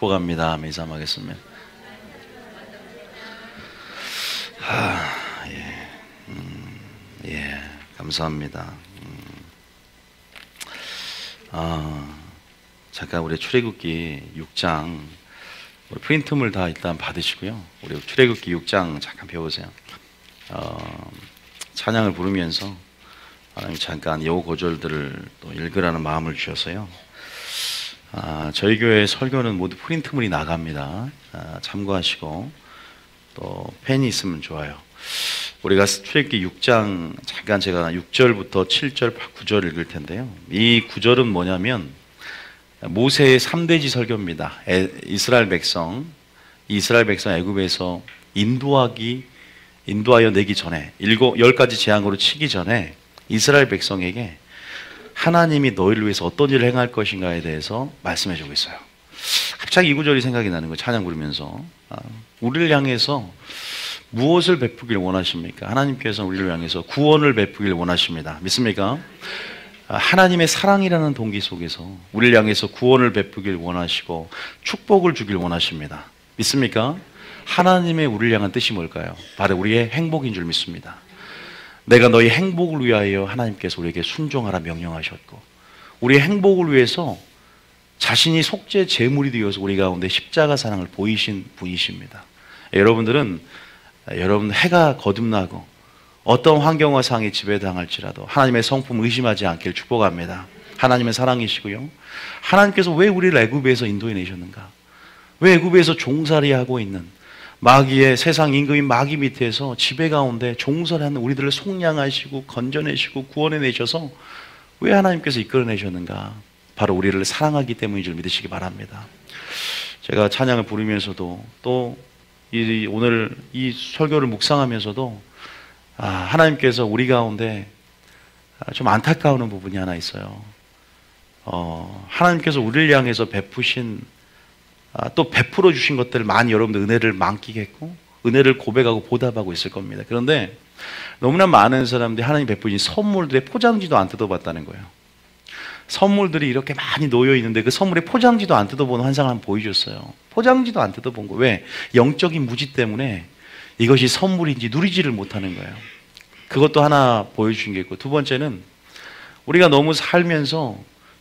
축복합니다. 매삼하겠습니다. 예, 감사합니다. 잠깐 우리 출애굽기 6장 우리 프린트물 다 일단 받으시고요. 우리 출애굽기 6장 잠깐 배우세요. 찬양을 부르면서 하나님 잠깐 이 구절들을 또 읽으라는 마음을 주셔서요. 저희 교회 설교는 모두 프린트물이 나갑니다. 참고하시고 또 펜이 있으면 좋아요. 우리가 출애굽기 6장 잠깐 제가 6절부터 7절, 9절 읽을 텐데요. 이 9절은 뭐냐면 모세의 3대지 설교입니다. 이스라엘 백성 애굽에서 인도하여 내기 전에 10가지 재앙으로 치기 전에 이스라엘 백성에게 하나님이 너희를 위해서 어떤 일을 행할 것인가에 대해서 말씀해 주고 있어요. 갑자기 이 구절이 생각이 나는 거예요. 찬양 부르면서 우리를 향해서 무엇을 베푸길 원하십니까? 하나님께서 우리를 향해서 구원을 베푸길 원하십니다. 믿습니까? 하나님의 사랑이라는 동기 속에서 우리를 향해서 구원을 베푸길 원하시고 축복을 주길 원하십니다. 믿습니까? 하나님의 우리를 향한 뜻이 뭘까요? 바로 우리의 행복인 줄 믿습니다. 내가 너희 행복을 위하여 하나님께서 우리에게 순종하라 명령하셨고 우리의 행복을 위해서 자신이 속죄 제물이 되어서 우리 가운데 십자가 사랑을 보이신 분이십니다. 여러분 해가 거듭나고 어떤 환경과 상이 지배당할지라도 하나님의 성품 의심하지 않길 축복합니다. 하나님의 사랑이시고요. 하나님께서 왜 우리를 애굽에서 인도해 내셨는가? 왜 애굽에서 종살이하고 있는 마귀의 세상 임금인 마귀 밑에서 지배 가운데 종살이하는 우리들을 속량하시고 건져내시고 구원해 내셔서 왜 하나님께서 이끌어내셨는가? 바로 우리를 사랑하기 때문인 줄 믿으시기 바랍니다. 제가 찬양을 부르면서도 또 오늘 이 설교를 묵상하면서도 하나님께서 우리 가운데 좀 안타까운 부분이 하나 있어요. 하나님께서 우리를 향해서 베푸신 또 베풀어 주신 것들을 많이 여러분들 은혜를 만끽했고 은혜를 고백하고 보답하고 있을 겁니다. 그런데 너무나 많은 사람들이 하나님 베푸신 선물들의 포장지도 안 뜯어봤다는 거예요. 선물들이 이렇게 많이 놓여 있는데 그 선물의 포장지도 안 뜯어보는 환상을 한번 보여줬어요. 포장지도 안 뜯어본 거. 왜? 영적인 무지 때문에 이것이 선물인지 누리지를 못하는 거예요. 그것도 하나 보여주신 게 있고, 두 번째는 우리가 너무 살면서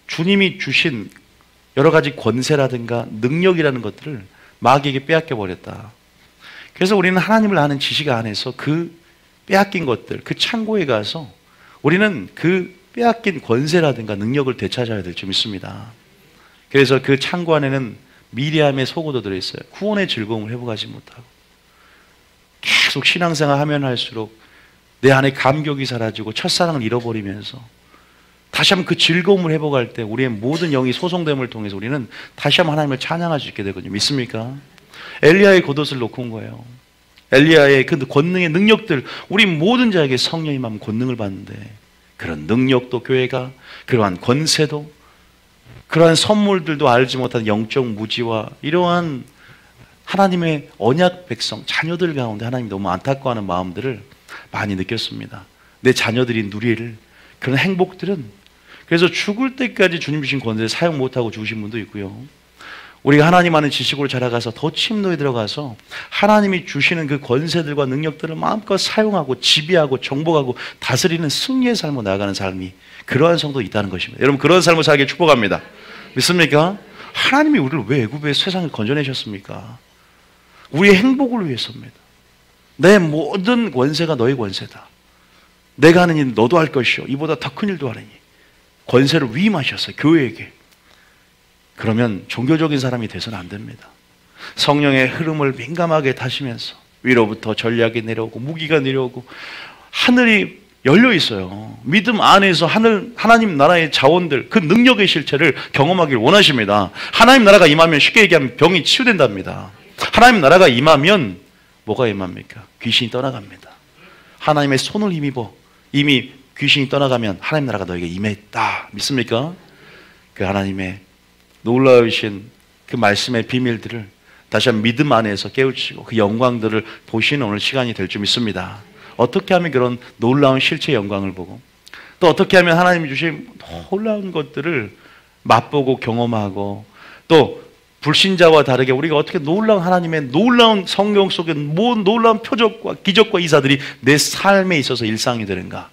주님이 주신 여러 가지 권세라든가 능력이라는 것들을 마귀에게 빼앗겨 버렸다. 그래서 우리는 하나님을 아는 지식 안에서 그 빼앗긴 것들, 그 창고에 가서 우리는 그 빼앗긴 권세라든가 능력을 되찾아야 될 줄 믿습니다. 그래서 그 창고 안에는 미리암의 속옷도 들어있어요. 구원의 즐거움을 회복하지 못하고 계속 신앙생활 하면 할수록 내 안에 감격이 사라지고 첫사랑을 잃어버리면서 다시 한번 그 즐거움을 회복할 때 우리의 모든 영이 소송됨을 통해서 우리는 다시 한번 하나님을 찬양할 수 있게 되거든요. 믿습니까? 엘리야의 겉옷을 놓고 온 거예요. 엘리야의 그 권능의 능력들, 우리 모든 자에게 성령이 임하면 권능을 받는데 그런 능력도 교회가, 그러한 권세도, 그러한 선물들도 알지 못한 영적 무지와 이러한 하나님의 언약 백성, 자녀들 가운데 하나님이 너무 안타까워하는 마음들을 많이 느꼈습니다. 내 자녀들이 누릴 그런 행복들은, 그래서 죽을 때까지 주님 주신 권세를 사용 못하고 죽으신 분도 있고요. 우리가 하나님 안에 지식으로 자라가서 더 침노에 들어가서 하나님이 주시는 그 권세들과 능력들을 마음껏 사용하고 지배하고 정복하고 다스리는 승리의 삶으로 나아가는 삶이, 그러한 성도 있다는 것입니다. 여러분, 그런 삶을 살게 축복합니다. 믿습니까? 하나님이 우리를 왜 애굽의 세상을 건져내셨습니까? 우리의 행복을 위해서입니다. 내 모든 권세가 너의 권세다. 내가 하는 일 너도 할 것이요 이보다 더 큰 일도 하느니 권세를 위임하셨어요, 교회에게. 그러면 종교적인 사람이 돼서는 안 됩니다. 성령의 흐름을 민감하게 타시면서 위로부터 전략이 내려오고 무기가 내려오고 하늘이 열려 있어요. 믿음 안에서 하나님 나라의 자원들, 그 능력의 실체를 경험하길 원하십니다. 하나님 나라가 임하면 쉽게 얘기하면 병이 치유된답니다. 하나님 나라가 임하면 뭐가 임합니까? 귀신이 떠나갑니다. 하나님의 손을 힘입어 이미 귀신이 떠나가면 하나님 나라가 너에게 임했다. 믿습니까? 그 하나님의 놀라우신 그 말씀의 비밀들을 다시 한번 믿음 안에서 깨우치고 그 영광들을 보시는 오늘 시간이 될 줄 믿습니다. 어떻게 하면 그런 놀라운 실체의 영광을 보고, 또 어떻게 하면 하나님이 주신 놀라운 것들을 맛보고 경험하고 또 불신자와 다르게 우리가 어떻게 놀라운 하나님의 놀라운 성경 속에 뭔 놀라운 표적과 기적과 이사들이 내 삶에 있어서 일상이 되는가?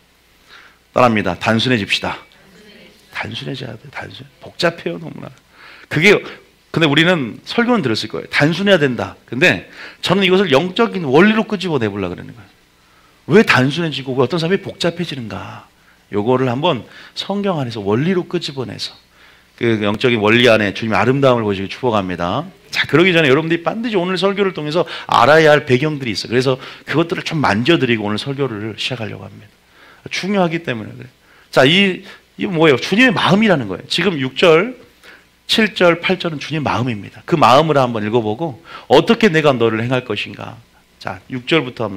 따라합니다. 단순해집시다. 단순해져야 돼. 복잡해요, 너무나. 근데 우리는 설교는 들었을 거예요. 단순해야 된다. 근데 저는 이것을 영적인 원리로 끄집어내 보려고 그러는 거예요. 왜 단순해지고 왜 어떤 사람이 복잡해지는가? 요거를 한번 성경 안에서 원리로 끄집어내서 그 영적인 원리 안에 주님의 아름다움을 보시기 축복합니다. 자, 그러기 전에 여러분들이 반드시 오늘 설교를 통해서 알아야 할 배경들이 있어요. 그래서 그것들을 좀 만져드리고 오늘 설교를 시작하려고 합니다. 중요하기 때문에 그래요. 자, 이게 뭐예요? 주님의 마음이라는 거예요. 지금 6절, 7절, 8절은 주님의 마음입니다. 그 마음을 한번 읽어보고 어떻게 내가 너를 행할 것인가. 자, 6절부터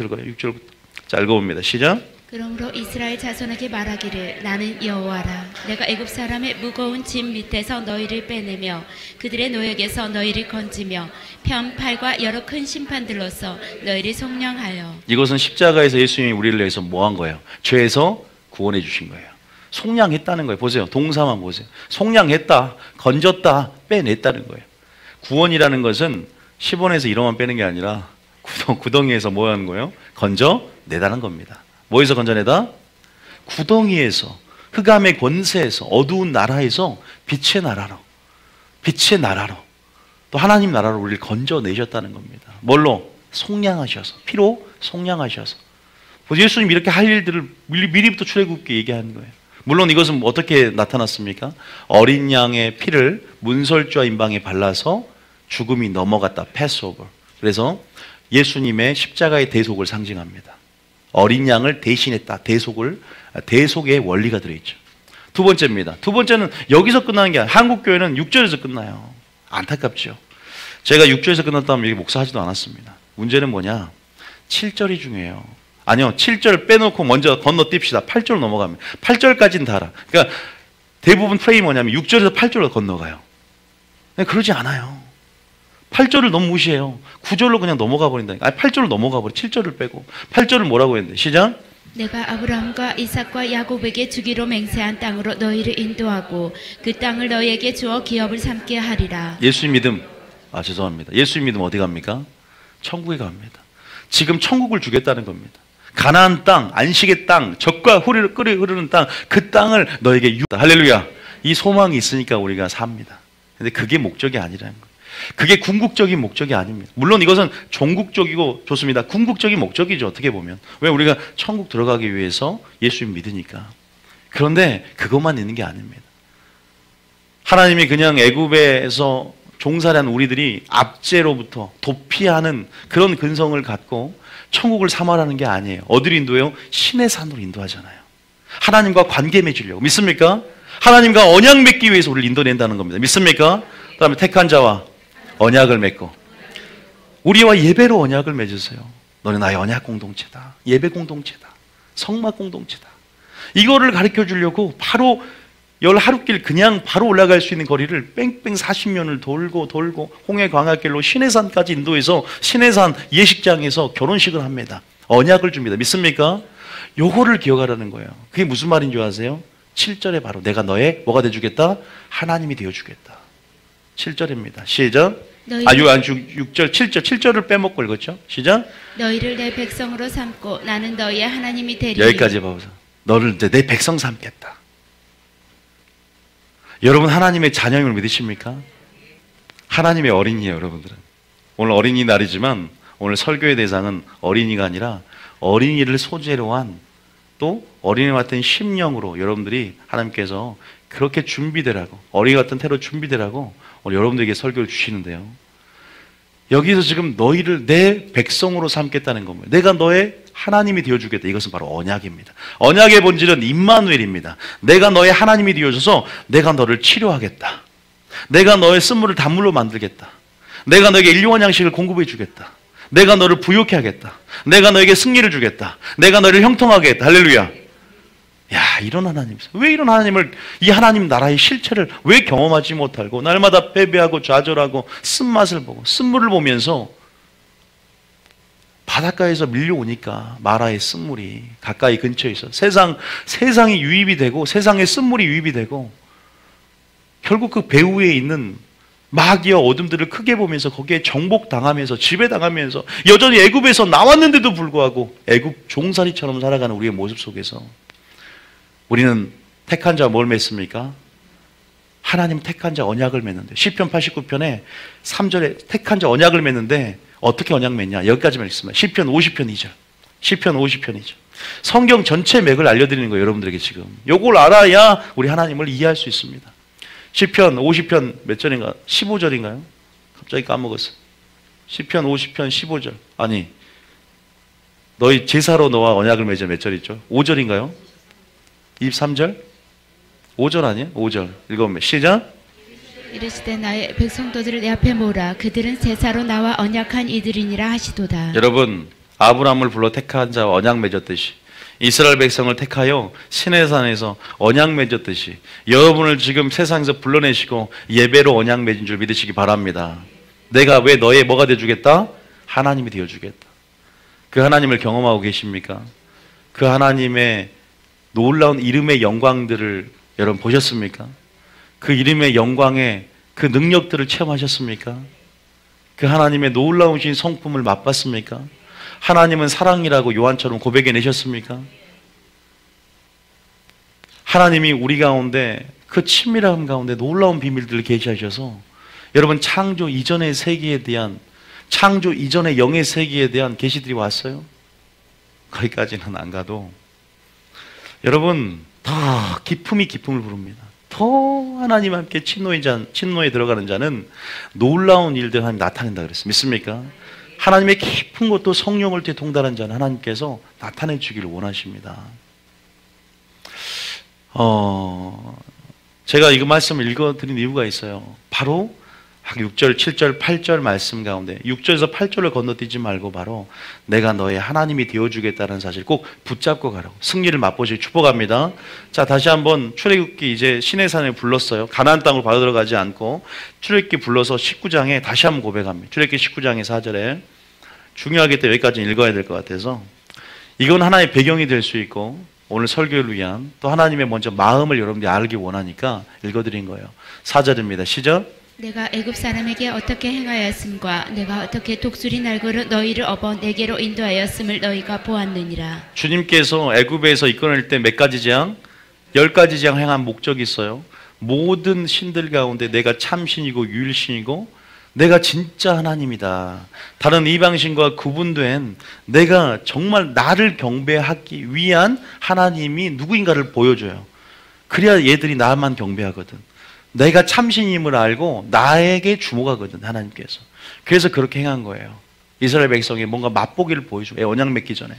읽어요. 6절부터. 자, 읽어봅니다. 시작. 그러므로 이스라엘 자손에게 말하기를 나는 여호와라. 내가 애굽 사람의 무거운 짐 밑에서 너희를 빼내며 그들의 노역에서 너희를 건지며 편팔과 여러 큰 심판들로서 너희를 속량하여. 이것은 십자가에서 예수님이 우리를 위해서 뭐 한 거예요? 죄에서 구원해 주신 거예요. 속량했다는 거예요. 보세요. 동사만 보세요. 속량했다, 건졌다, 빼냈다는 거예요. 구원이라는 것은 10원에서 1원만 빼는 게 아니라 구덩이에서 뭐 하는 거예요? 건져내다는 겁니다. 뭐에서 건져내다? 구덩이에서, 흑암의 권세에서, 어두운 나라에서 빛의 나라로 또 하나님 나라로 우리를 건져내셨다는 겁니다. 뭘로? 속량하셔서, 피로 속량하셔서. 예수님 이렇게 할 일들을 미리부터 출애굽기 얘기하는 거예요. 물론 이것은 어떻게 나타났습니까? 어린 양의 피를 문설주와 임방에 발라서 죽음이 넘어갔다. 패스오버. 그래서 예수님의 십자가의 대속을 상징합니다. 어린 양을 대신했다. 대속의 원리가 들어있죠. 두 번째입니다. 두 번째는 여기서 끝나는 게 아니라 한국 교회는 6절에서 끝나요. 안타깝죠. 제가 6절에서 끝났다면 여기 목사하지도 않았습니다. 문제는 뭐냐? 7절이 중요해요. 아니요, 7절 빼놓고 먼저 건너뜁시다. 8절 넘어갑니다. 8절까지는 다 알아. 그러니까 대부분 프레임이 뭐냐면 6절에서 8절로 건너가요. 그러지 않아요. 8절을 너무 무시해요. 9절로 그냥 넘어가 버린다니까. 아니, 8절로 넘어가 버려. 7절을 빼고. 8절을 뭐라고 했는데? 시작. 내가 아브라함과 이삭과 야곱에게 주기로 맹세한 땅으로 너희를 인도하고 그 땅을 너희에게 주어 기업을 삼게 하리라. 예수님 믿음. 죄송합니다. 예수님 믿음 어디 갑니까? 천국에 갑니다. 지금 천국을 주겠다는 겁니다. 가나안 땅, 안식의 땅, 젖과 꿀이 흐르는 땅, 그 땅을 너에게 할렐루야. 이 소망이 있으니까 우리가 삽니다. 근데 그게 목적이 아니라는 거예요. 그게 궁극적인 목적이 아닙니다. 물론 이것은 종국적이고 좋습니다. 궁극적인 목적이죠. 어떻게 보면. 왜? 우리가 천국 들어가기 위해서 예수님 믿으니까. 그런데 그것만 있는 게 아닙니다. 하나님이 그냥 애굽에서 종살이한 우리들이 압제로부터 도피하는 그런 근성을 갖고 천국을 삼아라는 게 아니에요. 어디로 인도해요? 신의 산으로 인도하잖아요. 하나님과 관계 맺으려고. 믿습니까? 하나님과 언약 맺기 위해서 우리를 인도낸다는 겁니다. 믿습니까? 그 다음에 택한 자와 언약을 맺고 우리와 예배로 언약을 맺으세요. 너는 나의 언약 공동체다. 예배 공동체다. 성막 공동체다. 이거를 가르쳐 주려고 바로 열 하루길 그냥 바로 올라갈 수 있는 거리를 뺑뺑 40년을 돌고 홍해 광야길로 시내산까지 인도해서 시내산 예식장에서 결혼식을 합니다. 언약을 줍니다. 믿습니까? 요거를 기억하라는 거예요. 그게 무슨 말인 줄 아세요? 7절에 바로 내가 너의 뭐가 되어주겠다? 하나님이 되어주겠다. 7절입니다. 시작. 6절, 7절을 빼먹고 읽었죠? 시작. 너희를 내 백성으로 삼고 나는 너희의 하나님이 되리니. 여기까지 봐보세요. 너를 이제 내 백성 삼겠다. 여러분 하나님의 자녀임을 믿으십니까? 하나님의 어린이에요, 여러분들은. 오늘 어린이날이지만 오늘 설교의 대상은 어린이가 아니라 어린이를 소재로 한 또 어린이 같은 심령으로 여러분들이 하나님께서 그렇게 준비되라고 어린이 같은 태로 준비되라고 오늘 여러분들에게 설교를 주시는데요. 여기서 지금 너희를 내 백성으로 삼겠다는 겁니다. 내가 너의 하나님이 되어주겠다. 이것은 바로 언약입니다. 언약의 본질은 임마누엘입니다. 내가 너의 하나님이 되어줘서 내가 너를 치료하겠다. 내가 너의 쓴물을 단물로 만들겠다. 내가 너에게 일용할 양식을 공급해 주겠다. 내가 너를 부욕해 하겠다. 내가 너에게 승리를 주겠다. 내가 너를 형통하게 했다. 할렐루야. 야, 이런 하나님. 왜 이런 하나님을, 이 하나님 나라의 실체를 왜 경험하지 못하고 날마다 패배하고 좌절하고 쓴맛을 보고 쓴물을 보면서 바닷가에서 밀려오니까 마라의 쓴물이 가까이 근처에 있어. 세상이 유입이 되고 세상의 쓴물이 유입이 되고 결국 그 배 위에 있는 마귀와 어둠들을 크게 보면서 거기에 정복당하면서 지배당하면서 여전히 애굽에서 나왔는데도 불구하고 애굽 종살이처럼 살아가는 우리의 모습 속에서 우리는 택한 자와 뭘 맺습니까? 하나님 택한 자 언약을 맺는데 시편 89편에 3절에 택한 자 언약을 맺는데 어떻게 언약 맺냐? 여기까지만 읽습니다. 시편 50편 2절. 시편 50편 2절. 성경 전체 맥을 알려드리는 거예요. 여러분들에게 지금. 요걸 알아야 우리 하나님을 이해할 수 있습니다. 시편 50편 몇 절인가? 15절인가요? 갑자기 까먹었어요. 시편 50편 15절. 아니, 너희 제사로 너와 언약을 맺어 몇 절이죠? 5절인가요? 23절? 5절 아니에요? 5절. 읽어보면 시작. 이르시되 나의 백성도들을 내 앞에 모으라. 그들은 제사로 나와 언약한 이들이니라 하시도다. 여러분, 아브라함을 불러 택한 자와 언약 맺었듯이 이스라엘 백성을 택하여 시내산에서 언약 맺었듯이 여러분을 지금 세상에서 불러내시고 예배로 언약 맺은 줄 믿으시기 바랍니다. 내가 왜 너의 뭐가 되어주겠다? 하나님이 되어주겠다. 그 하나님을 경험하고 계십니까? 그 하나님의 놀라운 이름의 영광들을 여러분 보셨습니까? 그 이름의 영광의 그 능력들을 체험하셨습니까? 그 하나님의 놀라우신 성품을 맛봤습니까? 하나님은 사랑이라고 요한처럼 고백해내셨습니까? 하나님이 우리 가운데 그 친밀함 가운데 놀라운 비밀들을 계시하셔서 여러분 창조 이전의 세계에 대한 창조 이전의 영의 세계에 대한 계시들이 왔어요? 거기까지는 안 가도 여러분 더 기품이 기품을 부릅니다. 더 하나님 함께 친노에 들어가는 자는 놀라운 일들 하나님 나타낸다 그랬어요. 믿습니까? 하나님의 깊은 것도 성령을 통해 통달한 자는 하나님께서 나타내 주기를 원하십니다. 제가 이 말씀을 읽어드린 이유가 있어요. 바로 6절, 7절, 8절 말씀 가운데 6절에서 8절을 건너뛰지 말고 바로 내가 너의 하나님이 되어주겠다는 사실 꼭 붙잡고 가라고 승리를 맛보시기 축복합니다. 자, 다시 한번 출애굽기 이제 시내산에 불렀어요. 가나안 땅으로 바로 들어가지 않고 출애굽기 불러서 19장에 다시 한번 고백합니다. 출애굽기 19장의 4절에 중요하기 때문에 여기까지 읽어야 될 것 같아서 이건 하나의 배경이 될 수 있고 오늘 설교를 위한 또 하나님의 먼저 마음을 여러분들이 알기 원하니까 읽어드린 거예요. 4절입니다. 시작. 내가 애굽 사람에게 어떻게 행하였음과 내가 어떻게 독수리 날고로 너희를 업어 내게로 인도하였음을 너희가 보았느니라. 주님께서 애굽에서 이끌어낼 때 몇 가지 재앙? 10가지 재앙 행한 목적이 있어요. 모든 신들 가운데 내가 참신이고 유일신이고 내가 진짜 하나님이다. 다른 이방신과 구분된 내가 정말 나를 경배하기 위한 하나님이 누구인가를 보여줘요. 그래야 얘들이 나만 경배하거든. 내가 참신임을 알고 나에게 주목하거든 하나님께서. 그래서 그렇게 행한 거예요. 이스라엘 백성이 뭔가 맛보기를 보여주고 언약 맺기 전에.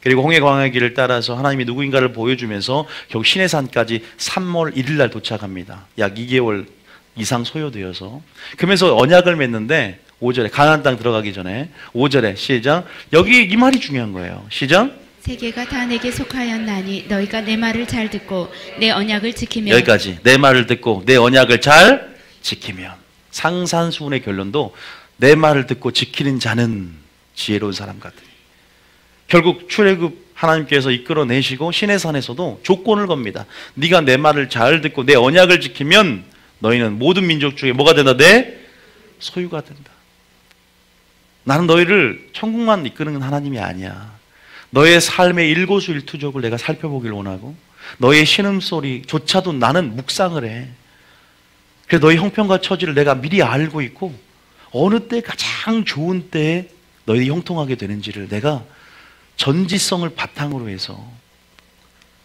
그리고 홍해 광야의 길을 따라서 하나님이 누구인가를 보여주면서 결국 시내산까지 3월 1일 날 도착합니다. 약 2개월 이상 소요되어서. 그러면서 언약을 맺는데 5절에 가나안 땅 들어가기 전에 5절에 시작. 여기 이 말이 중요한 거예요. 시작. 세계가 다 내게 속하였나니 너희가 내 말을 잘 듣고 내 언약을 지키면. 여기까지. 내 말을 듣고 내 언약을 잘 지키면. 상산수훈의 결론도 내 말을 듣고 지키는 자는 지혜로운 사람 같으니. 결국 출애굽 하나님께서 이끌어내시고 시내산에서도 조건을 겁니다. 네가 내 말을 잘 듣고 내 언약을 지키면 너희는 모든 민족 중에 뭐가 된다? 내 소유가 된다. 나는 너희를 천국만 이끄는 하나님이 아니야. 너의 삶의 일거수일투족을 내가 살펴보길 원하고 너의 신음소리조차도 나는 묵상을 해. 그래서 너의 형편과 처지를 내가 미리 알고 있고 어느 때 가장 좋은 때에 너희들이 형통하게 되는지를 내가 전지성을 바탕으로 해서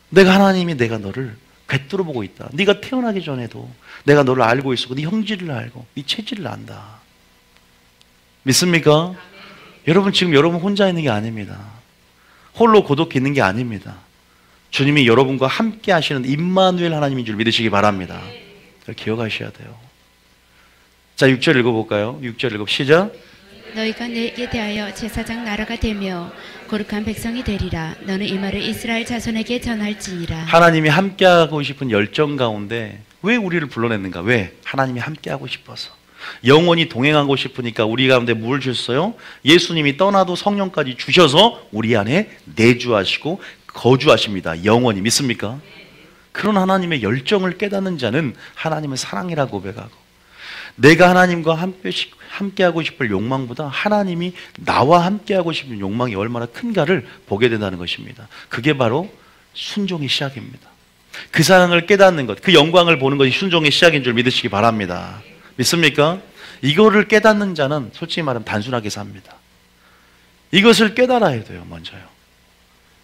내가 하나님이 내가 너를 꿰뚫어 보고 있다. 네가 태어나기 전에도 내가 너를 알고 있었고 네 형질을 알고 네 체질을 안다. 믿습니까? 여러분 지금 여러분 혼자 있는 게 아닙니다. 홀로 고독히 있는 게 아닙니다. 주님이 여러분과 함께 하시는 임마누엘 하나님인 줄 믿으시기 바랍니다. 그걸 기억하셔야 돼요. 자, 6절 읽어볼까요? 6절 읽어 시작. 너희가 내게 대하여 제사장 나라가 되며 거룩한 백성이 되리라. 너는 이 말을 이스라엘 자손에게 전할지니라. 하나님이 함께하고 싶은 열정 가운데 왜 우리를 불러냈는가? 왜? 하나님이 함께하고 싶어서. 영원히 동행하고 싶으니까 우리 가운데 뭘 주셨어요? 예수님이 떠나도 성령까지 주셔서 우리 안에 내주하시고 거주하십니다. 영원히. 믿습니까? 그런 하나님의 열정을 깨닫는 자는 하나님은 사랑이라고 고백하고 내가 하나님과 함께하고 싶을 욕망보다 하나님이 나와 함께하고 싶은 욕망이 얼마나 큰가를 보게 된다는 것입니다. 그게 바로 순종의 시작입니다. 그 사랑을 깨닫는 것, 그 영광을 보는 것이 순종의 시작인 줄 믿으시기 바랍니다. 믿습니까? 이거를 깨닫는 자는 솔직히 말하면 단순하게 삽니다. 이것을 깨달아야 돼요, 먼저요.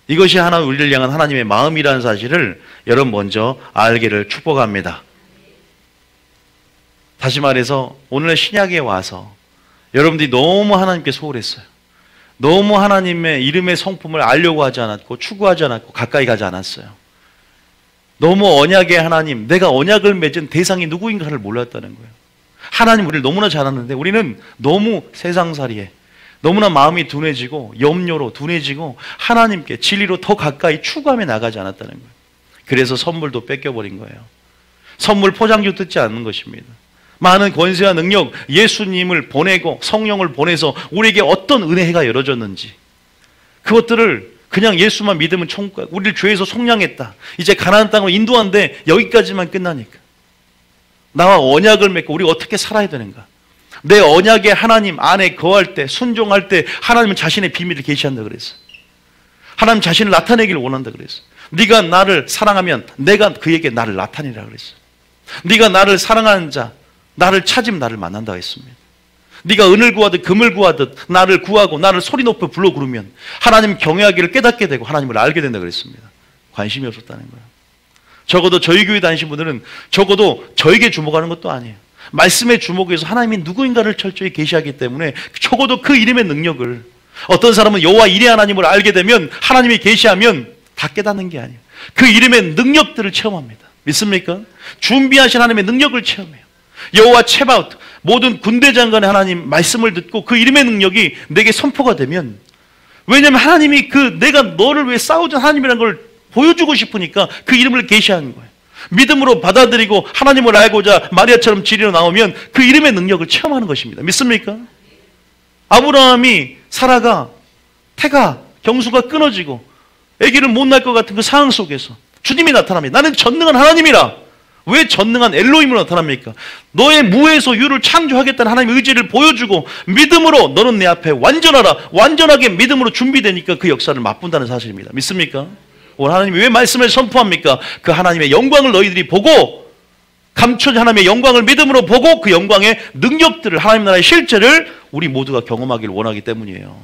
이것이 우리를 향한 하나님의 마음이라는 사실을 여러분 먼저 알기를 축복합니다. 다시 말해서 오늘 신약에 와서 여러분들이 너무 하나님께 소홀했어요. 너무 하나님의 이름의 성품을 알려고 하지 않았고 추구하지 않았고 가까이 가지 않았어요. 너무 언약의 하나님, 내가 언약을 맺은 대상이 누구인가를 몰랐다는 거예요. 하나님 우리를 너무나 잘 아는데 우리는 너무 세상살이에 너무나 마음이 둔해지고 염려로 둔해지고 하나님께 진리로 더 가까이 추구하며 나가지 않았다는 거예요. 그래서 선물도 뺏겨버린 거예요. 선물 포장도 뜯지 않는 것입니다. 많은 권세와 능력, 예수님을 보내고 성령을 보내서 우리에게 어떤 은혜가 열어졌는지 그것들을 그냥 예수만 믿으면 천국 가고 우리를 죄에서 속량했다. 이제 가나안 땅으로 인도한데 여기까지만 끝나니까. 나와 언약을 맺고 우리가 어떻게 살아야 되는가. 내 언약의 하나님 안에 거할 때 순종할 때 하나님은 자신의 비밀을 계시한다 그랬어요. 하나님 자신을 나타내기를 원한다 그랬어요. 네가 나를 사랑하면 내가 그에게 나를 나타내라 그랬어요. 네가 나를 사랑하는 자 나를 찾으면 나를 만난다 했습니다. 네가 은을 구하듯 금을 구하듯 나를 구하고 나를 소리 높여 불러 부르면 하나님 경외하기를 깨닫게 되고 하나님을 알게 된다 그랬습니다. 관심이 없었다는 거예요. 적어도 저희 교회 다니신 분들은 적어도 저에게 주목하는 것도 아니에요. 말씀에 주목해서 하나님이 누구인가를 철저히 계시하기 때문에 적어도 그 이름의 능력을 어떤 사람은 여호와 이레 하나님을 알게 되면 하나님이 계시하면 다 깨닫는 게 아니에요. 그 이름의 능력들을 체험합니다. 믿습니까? 준비하신 하나님의 능력을 체험해요. 여호와 체바웃 모든 군대 장관의 하나님 말씀을 듣고 그 이름의 능력이 내게 선포가 되면 왜냐하면 하나님이 내가 너를 위해 싸우던 하나님이라는 걸 보여주고 싶으니까 그 이름을 계시하는 거예요. 믿음으로 받아들이고 하나님을 알고자 마리아처럼 진리로 나오면 그 이름의 능력을 체험하는 것입니다. 믿습니까? 아브라함이 사라가 태가 경수가 끊어지고 아기를 못 낳을 것 같은 그 상황 속에서 주님이 나타납니다. 나는 전능한 하나님이라. 왜 전능한 엘로힘으로 나타납니까? 너의 무에서 유를 창조하겠다는 하나님의 의지를 보여주고 믿음으로 너는 내 앞에 완전하라. 완전하게 믿음으로 준비되니까 그 역사를 맛본다는 사실입니다. 믿습니까? 오늘 하나님이 왜 말씀을 선포합니까? 그 하나님의 영광을 너희들이 보고 감춰진 하나님의 영광을 믿음으로 보고 그 영광의 능력들을 하나님 나라의 실제를 우리 모두가 경험하기를 원하기 때문이에요.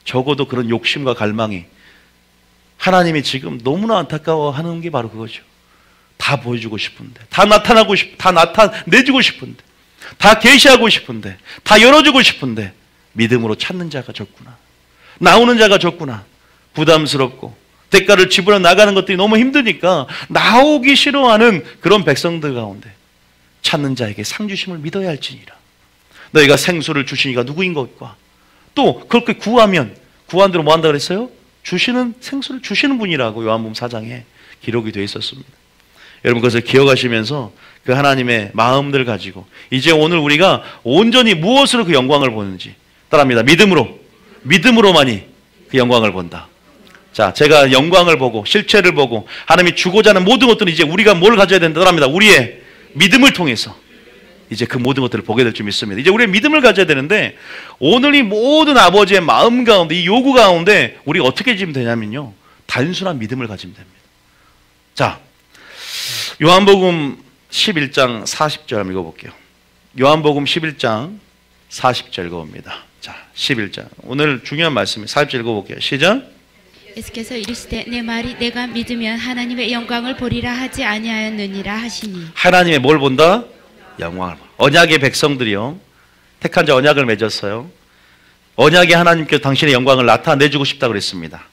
적어도 그런 욕심과 갈망이 하나님이 지금 너무나 안타까워하는 게 바로 그거죠. 다 보여주고 싶은데 다 나타나고 다 나타내주고 싶은데 다 계시하고 싶은데 다 열어주고 싶은데 믿음으로 찾는 자가 적구나. 나오는 자가 적구나. 부담스럽고 대가를 지불해 나가는 것들이 너무 힘드니까 나오기 싫어하는 그런 백성들 가운데 찾는 자에게 상 주심을 믿어야 할지니라. 너희가 생수를 주시니가 누구인 것과 또 그렇게 구하면 구한 대로 뭐 한다 그랬어요? 주시는 생수를 주시는 분이라고 요한복음 4장에 기록이 되어 있었습니다. 여러분 그것을 기억하시면서 그 하나님의 마음들 가지고 이제 오늘 우리가 온전히 무엇으로 그 영광을 보는지 따라합니다. 믿음으로만이 그 영광을 본다. 자, 제가 영광을 보고 실체를 보고 하나님이 주고자 하는 모든 것들은 이제 우리가 뭘 가져야 된다 따라합니다. 우리의 믿음을 통해서 이제 그 모든 것들을 보게 될 줄 믿습니다. 이제 우리의 믿음을 가져야 되는데 오늘 이 모든 아버지의 마음 가운데 이 요구 가운데 우리가 어떻게 지면 되냐면요. 단순한 믿음을 가지면 됩니다. 자, 요한복음 11장 40절 한번 읽어볼게요. 요한복음 11장 40절 읽어봅니다. 자, 11장 오늘 중요한 말씀이에요. 40절 읽어볼게요. 시작. 예수께서 이르시되 내 말이 내가 믿으면 하나님의 영광을 보리라 하지 아니하였느니라 하시니. 하나님의 뭘 본다? 영광을 봐. 언약의 백성들이요. 택한 자 언약을 맺었어요. 언약의 하나님께서 당신의 영광을 나타내주고 싶다 그랬습니다.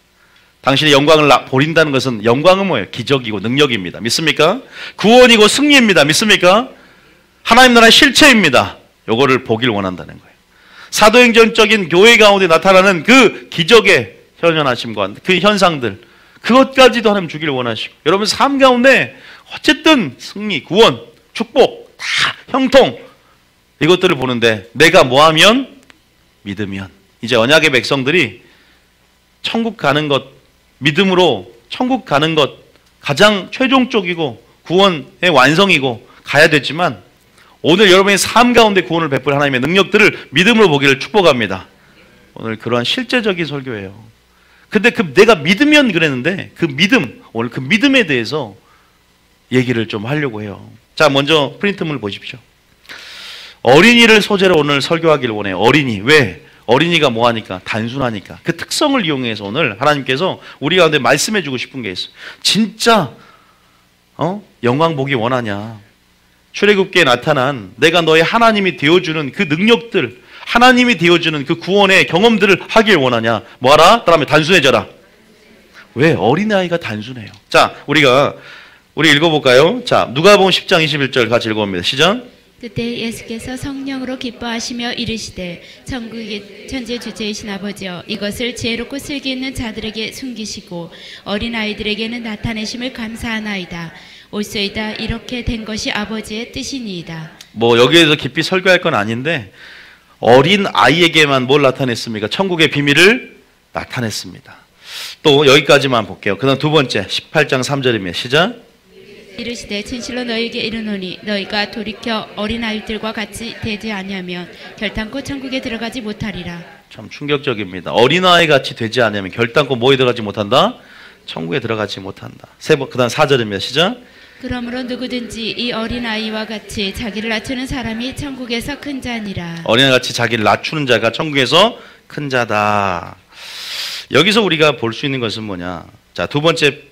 당신의 영광을 보린다는 것은 영광은 뭐예요? 기적이고 능력입니다. 믿습니까? 구원이고 승리입니다. 믿습니까? 하나님 나라의 실체입니다. 요거를 보길 원한다는 거예요. 사도행전적인 교회 가운데 나타나는 그 기적의 현현하심과 그 현상들 그것까지도 하나님 주기를 원하시고 여러분 삶 가운데 어쨌든 승리, 구원, 축복 다 형통 이것들을 보는데 내가 뭐하면 믿으면 이제 언약의 백성들이 천국 가는 것 믿음으로 천국 가는 것 가장 최종적이고 구원의 완성이고 가야 되지만 오늘 여러분의 삶 가운데 구원을 베풀 하나님의 능력들을 믿음으로 보기를 축복합니다. 오늘 그러한 실제적인 설교예요. 근데 내가 믿으면 그랬는데 오늘 그 믿음에 대해서 얘기를 좀 하려고 해요. 자, 먼저 프린트물 보십시오. 어린이를 소재로 오늘 설교하기를 원해요. 어린이. 왜? 어린이가 뭐하니까? 단순하니까. 그 특성을 이용해서 오늘 하나님께서 우리 가운데 말씀해주고 싶은 게 있어요. 진짜 영광 보기 원하냐? 출애굽기에 나타난 내가 너의 하나님이 되어주는 그 능력들, 하나님이 되어주는 그 구원의 경험들을 하길 원하냐? 뭐하라? 그다음에 단순해져라. 왜? 어린아이가 단순해요. 자, 우리 읽어볼까요? 자, 누가복음 10장 21절 같이 읽어봅니다. 시작. 그때 예수께서 성령으로 기뻐하시며 이르시되 천국의 천지의 주체이신 아버지여 이것을 지혜롭고 슬기 있는 자들에게 숨기시고 어린아이들에게는 나타내심을 감사하나이다. 옳소이다. 이렇게 된 것이 아버지의 뜻이니이다. 뭐 여기에서 깊이 설교할 건 아닌데 어린 아이에게만 뭘 나타냈습니까? 천국의 비밀을 나타냈습니다. 또 여기까지만 볼게요. 그 다음 두 번째 18장 3절입니다. 시작. 이르시되 진실로 너희에게 이르노니 너희가 돌이켜 어린아이들과 같이 되지 아니하면 결단코 천국에 들어가지 못하리라. 참 충격적입니다. 어린아이 같이 되지 않으면 결단코 뭐에 들어가지 못한다? 천국에 들어가지 못한다. 그 다음 4절입니다. 시작. 그러므로 누구든지 이 어린아이와 같이 자기를 낮추는 사람이 천국에서 큰 자니라. 어린아이같이 자기를 낮추는 자가 천국에서 큰 자다. 여기서 우리가 볼 수 있는 것은 뭐냐? 자, 두 번째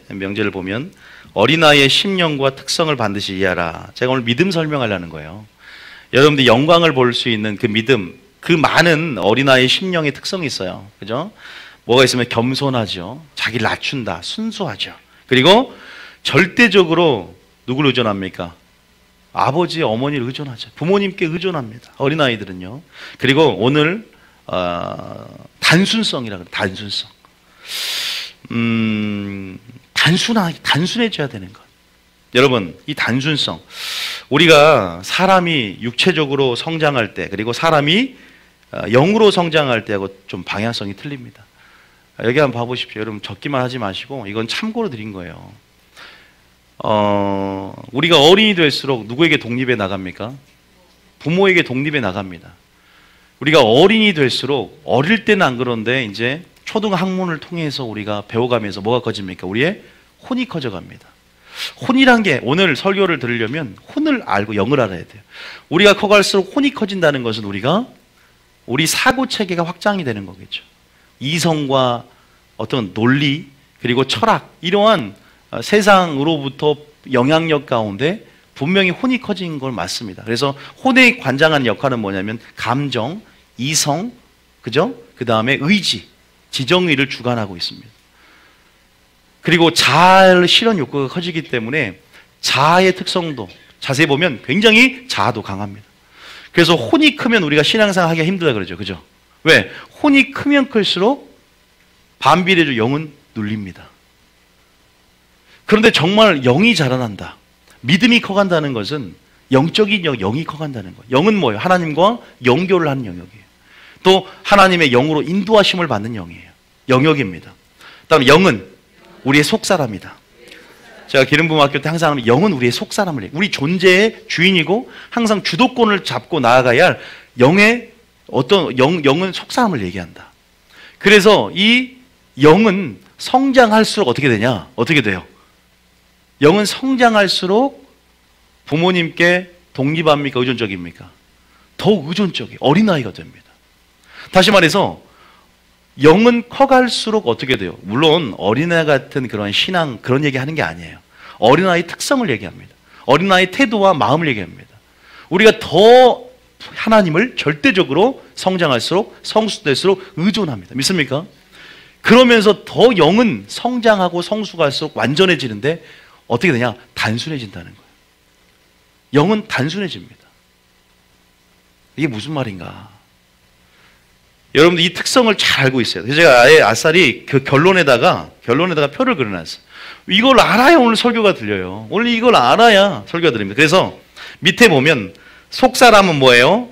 명제를 보면 어린아이의 심령과 특성을 반드시 이해하라. 제가 오늘 믿음 설명하려는 거예요. 여러분들이 영광을 볼 수 있는 그 믿음, 그 많은 어린아이의 심령의 특성이 있어요. 그죠? 뭐가 있으면 겸손하죠. 자기를 낮춘다. 순수하죠. 그리고 절대적으로 누구를 의존합니까? 아버지, 어머니를 의존하죠. 부모님께 의존합니다. 어린아이들은요. 그리고 오늘 단순성이라 그래요. 단순성. 단순해져야 되는 것. 여러분, 이 단순성. 우리가 사람이 육체적으로 성장할 때, 그리고 사람이 영으로 성장할 때하고 좀 방향성이 틀립니다. 여기 한번 봐보십시오. 여러분, 적기만 하지 마시고, 이건 참고로 드린 거예요. 우리가 어린이 될수록 누구에게 독립해 나갑니까? 부모에게 독립해 나갑니다. 우리가 어린이 될수록, 어릴 때는 안 그런데, 이제 초등학문을 통해서 우리가 배워가면서 뭐가 커집니까? 우리의 혼이 커져갑니다. 혼이란 게 오늘 설교를 들으려면 혼을 알고 영을 알아야 돼요. 우리가 커갈수록 혼이 커진다는 것은 우리 사고체계가 확장이 되는 거겠죠. 이성과 어떤 논리 그리고 철학 이러한 세상으로부터 영향력 가운데 분명히 혼이 커진 걸 맞습니다. 그래서 혼의 관장하는 역할은 뭐냐면 감정, 이성, 그죠? 그 다음에 의지, 지정의를 주관하고 있습니다. 그리고 자아의 실현 욕구가 커지기 때문에 자아의 특성도 자세히 보면 굉장히 자아도 강합니다. 그래서 혼이 크면 우리가 신앙생활 하기가 힘들다 그러죠. 그죠? 왜? 혼이 크면 클수록 반비례적으로 영은 눌립니다. 그런데 정말 영이 자라난다. 믿음이 커간다는 것은 영적인 영이 커간다는 거예요. 영은 뭐예요? 하나님과 연결을 하는 영역이에요. 또 하나님의 영으로 인도하심을 받는 영이에요. 영역입니다. 그다음에 영은 우리의 속사람이다. 제가 기름부음학교 때 항상 영은 우리의 속사람을 해요. 우리 존재의 주인이고 항상 주도권을 잡고 나아가야 할 영의 영은 속사람을 얘기한다. 그래서 이 영은 성장할수록 어떻게 되냐? 어떻게 돼요? 영은 성장할수록 부모님께 독립합니까? 의존적입니까? 더욱 의존적이에요. 어린아이가 됩니다. 다시 말해서 영은 커갈수록 어떻게 돼요? 물론 어린아이 같은 그런 신앙 그런 얘기하는 게 아니에요. 어린아이 특성을 얘기합니다. 어린아이 태도와 마음을 얘기합니다. 우리가 더 하나님을 절대적으로 성장할수록 성숙될수록 의존합니다. 믿습니까? 그러면서 더 영은 성장하고 성숙할수록 완전해지는데 어떻게 되냐? 단순해진다는 거예요. 영은 단순해집니다. 이게 무슨 말인가? 여러분들 이 특성을 잘 알고 있어요. 그래서 제가 아예 아싸리 그 결론에다가 표를 그려놨어요. 이걸 알아야 오늘 설교가 들려요. 오늘 이걸 알아야 설교가 들립니다. 그래서 밑에 보면 속사람은 뭐예요?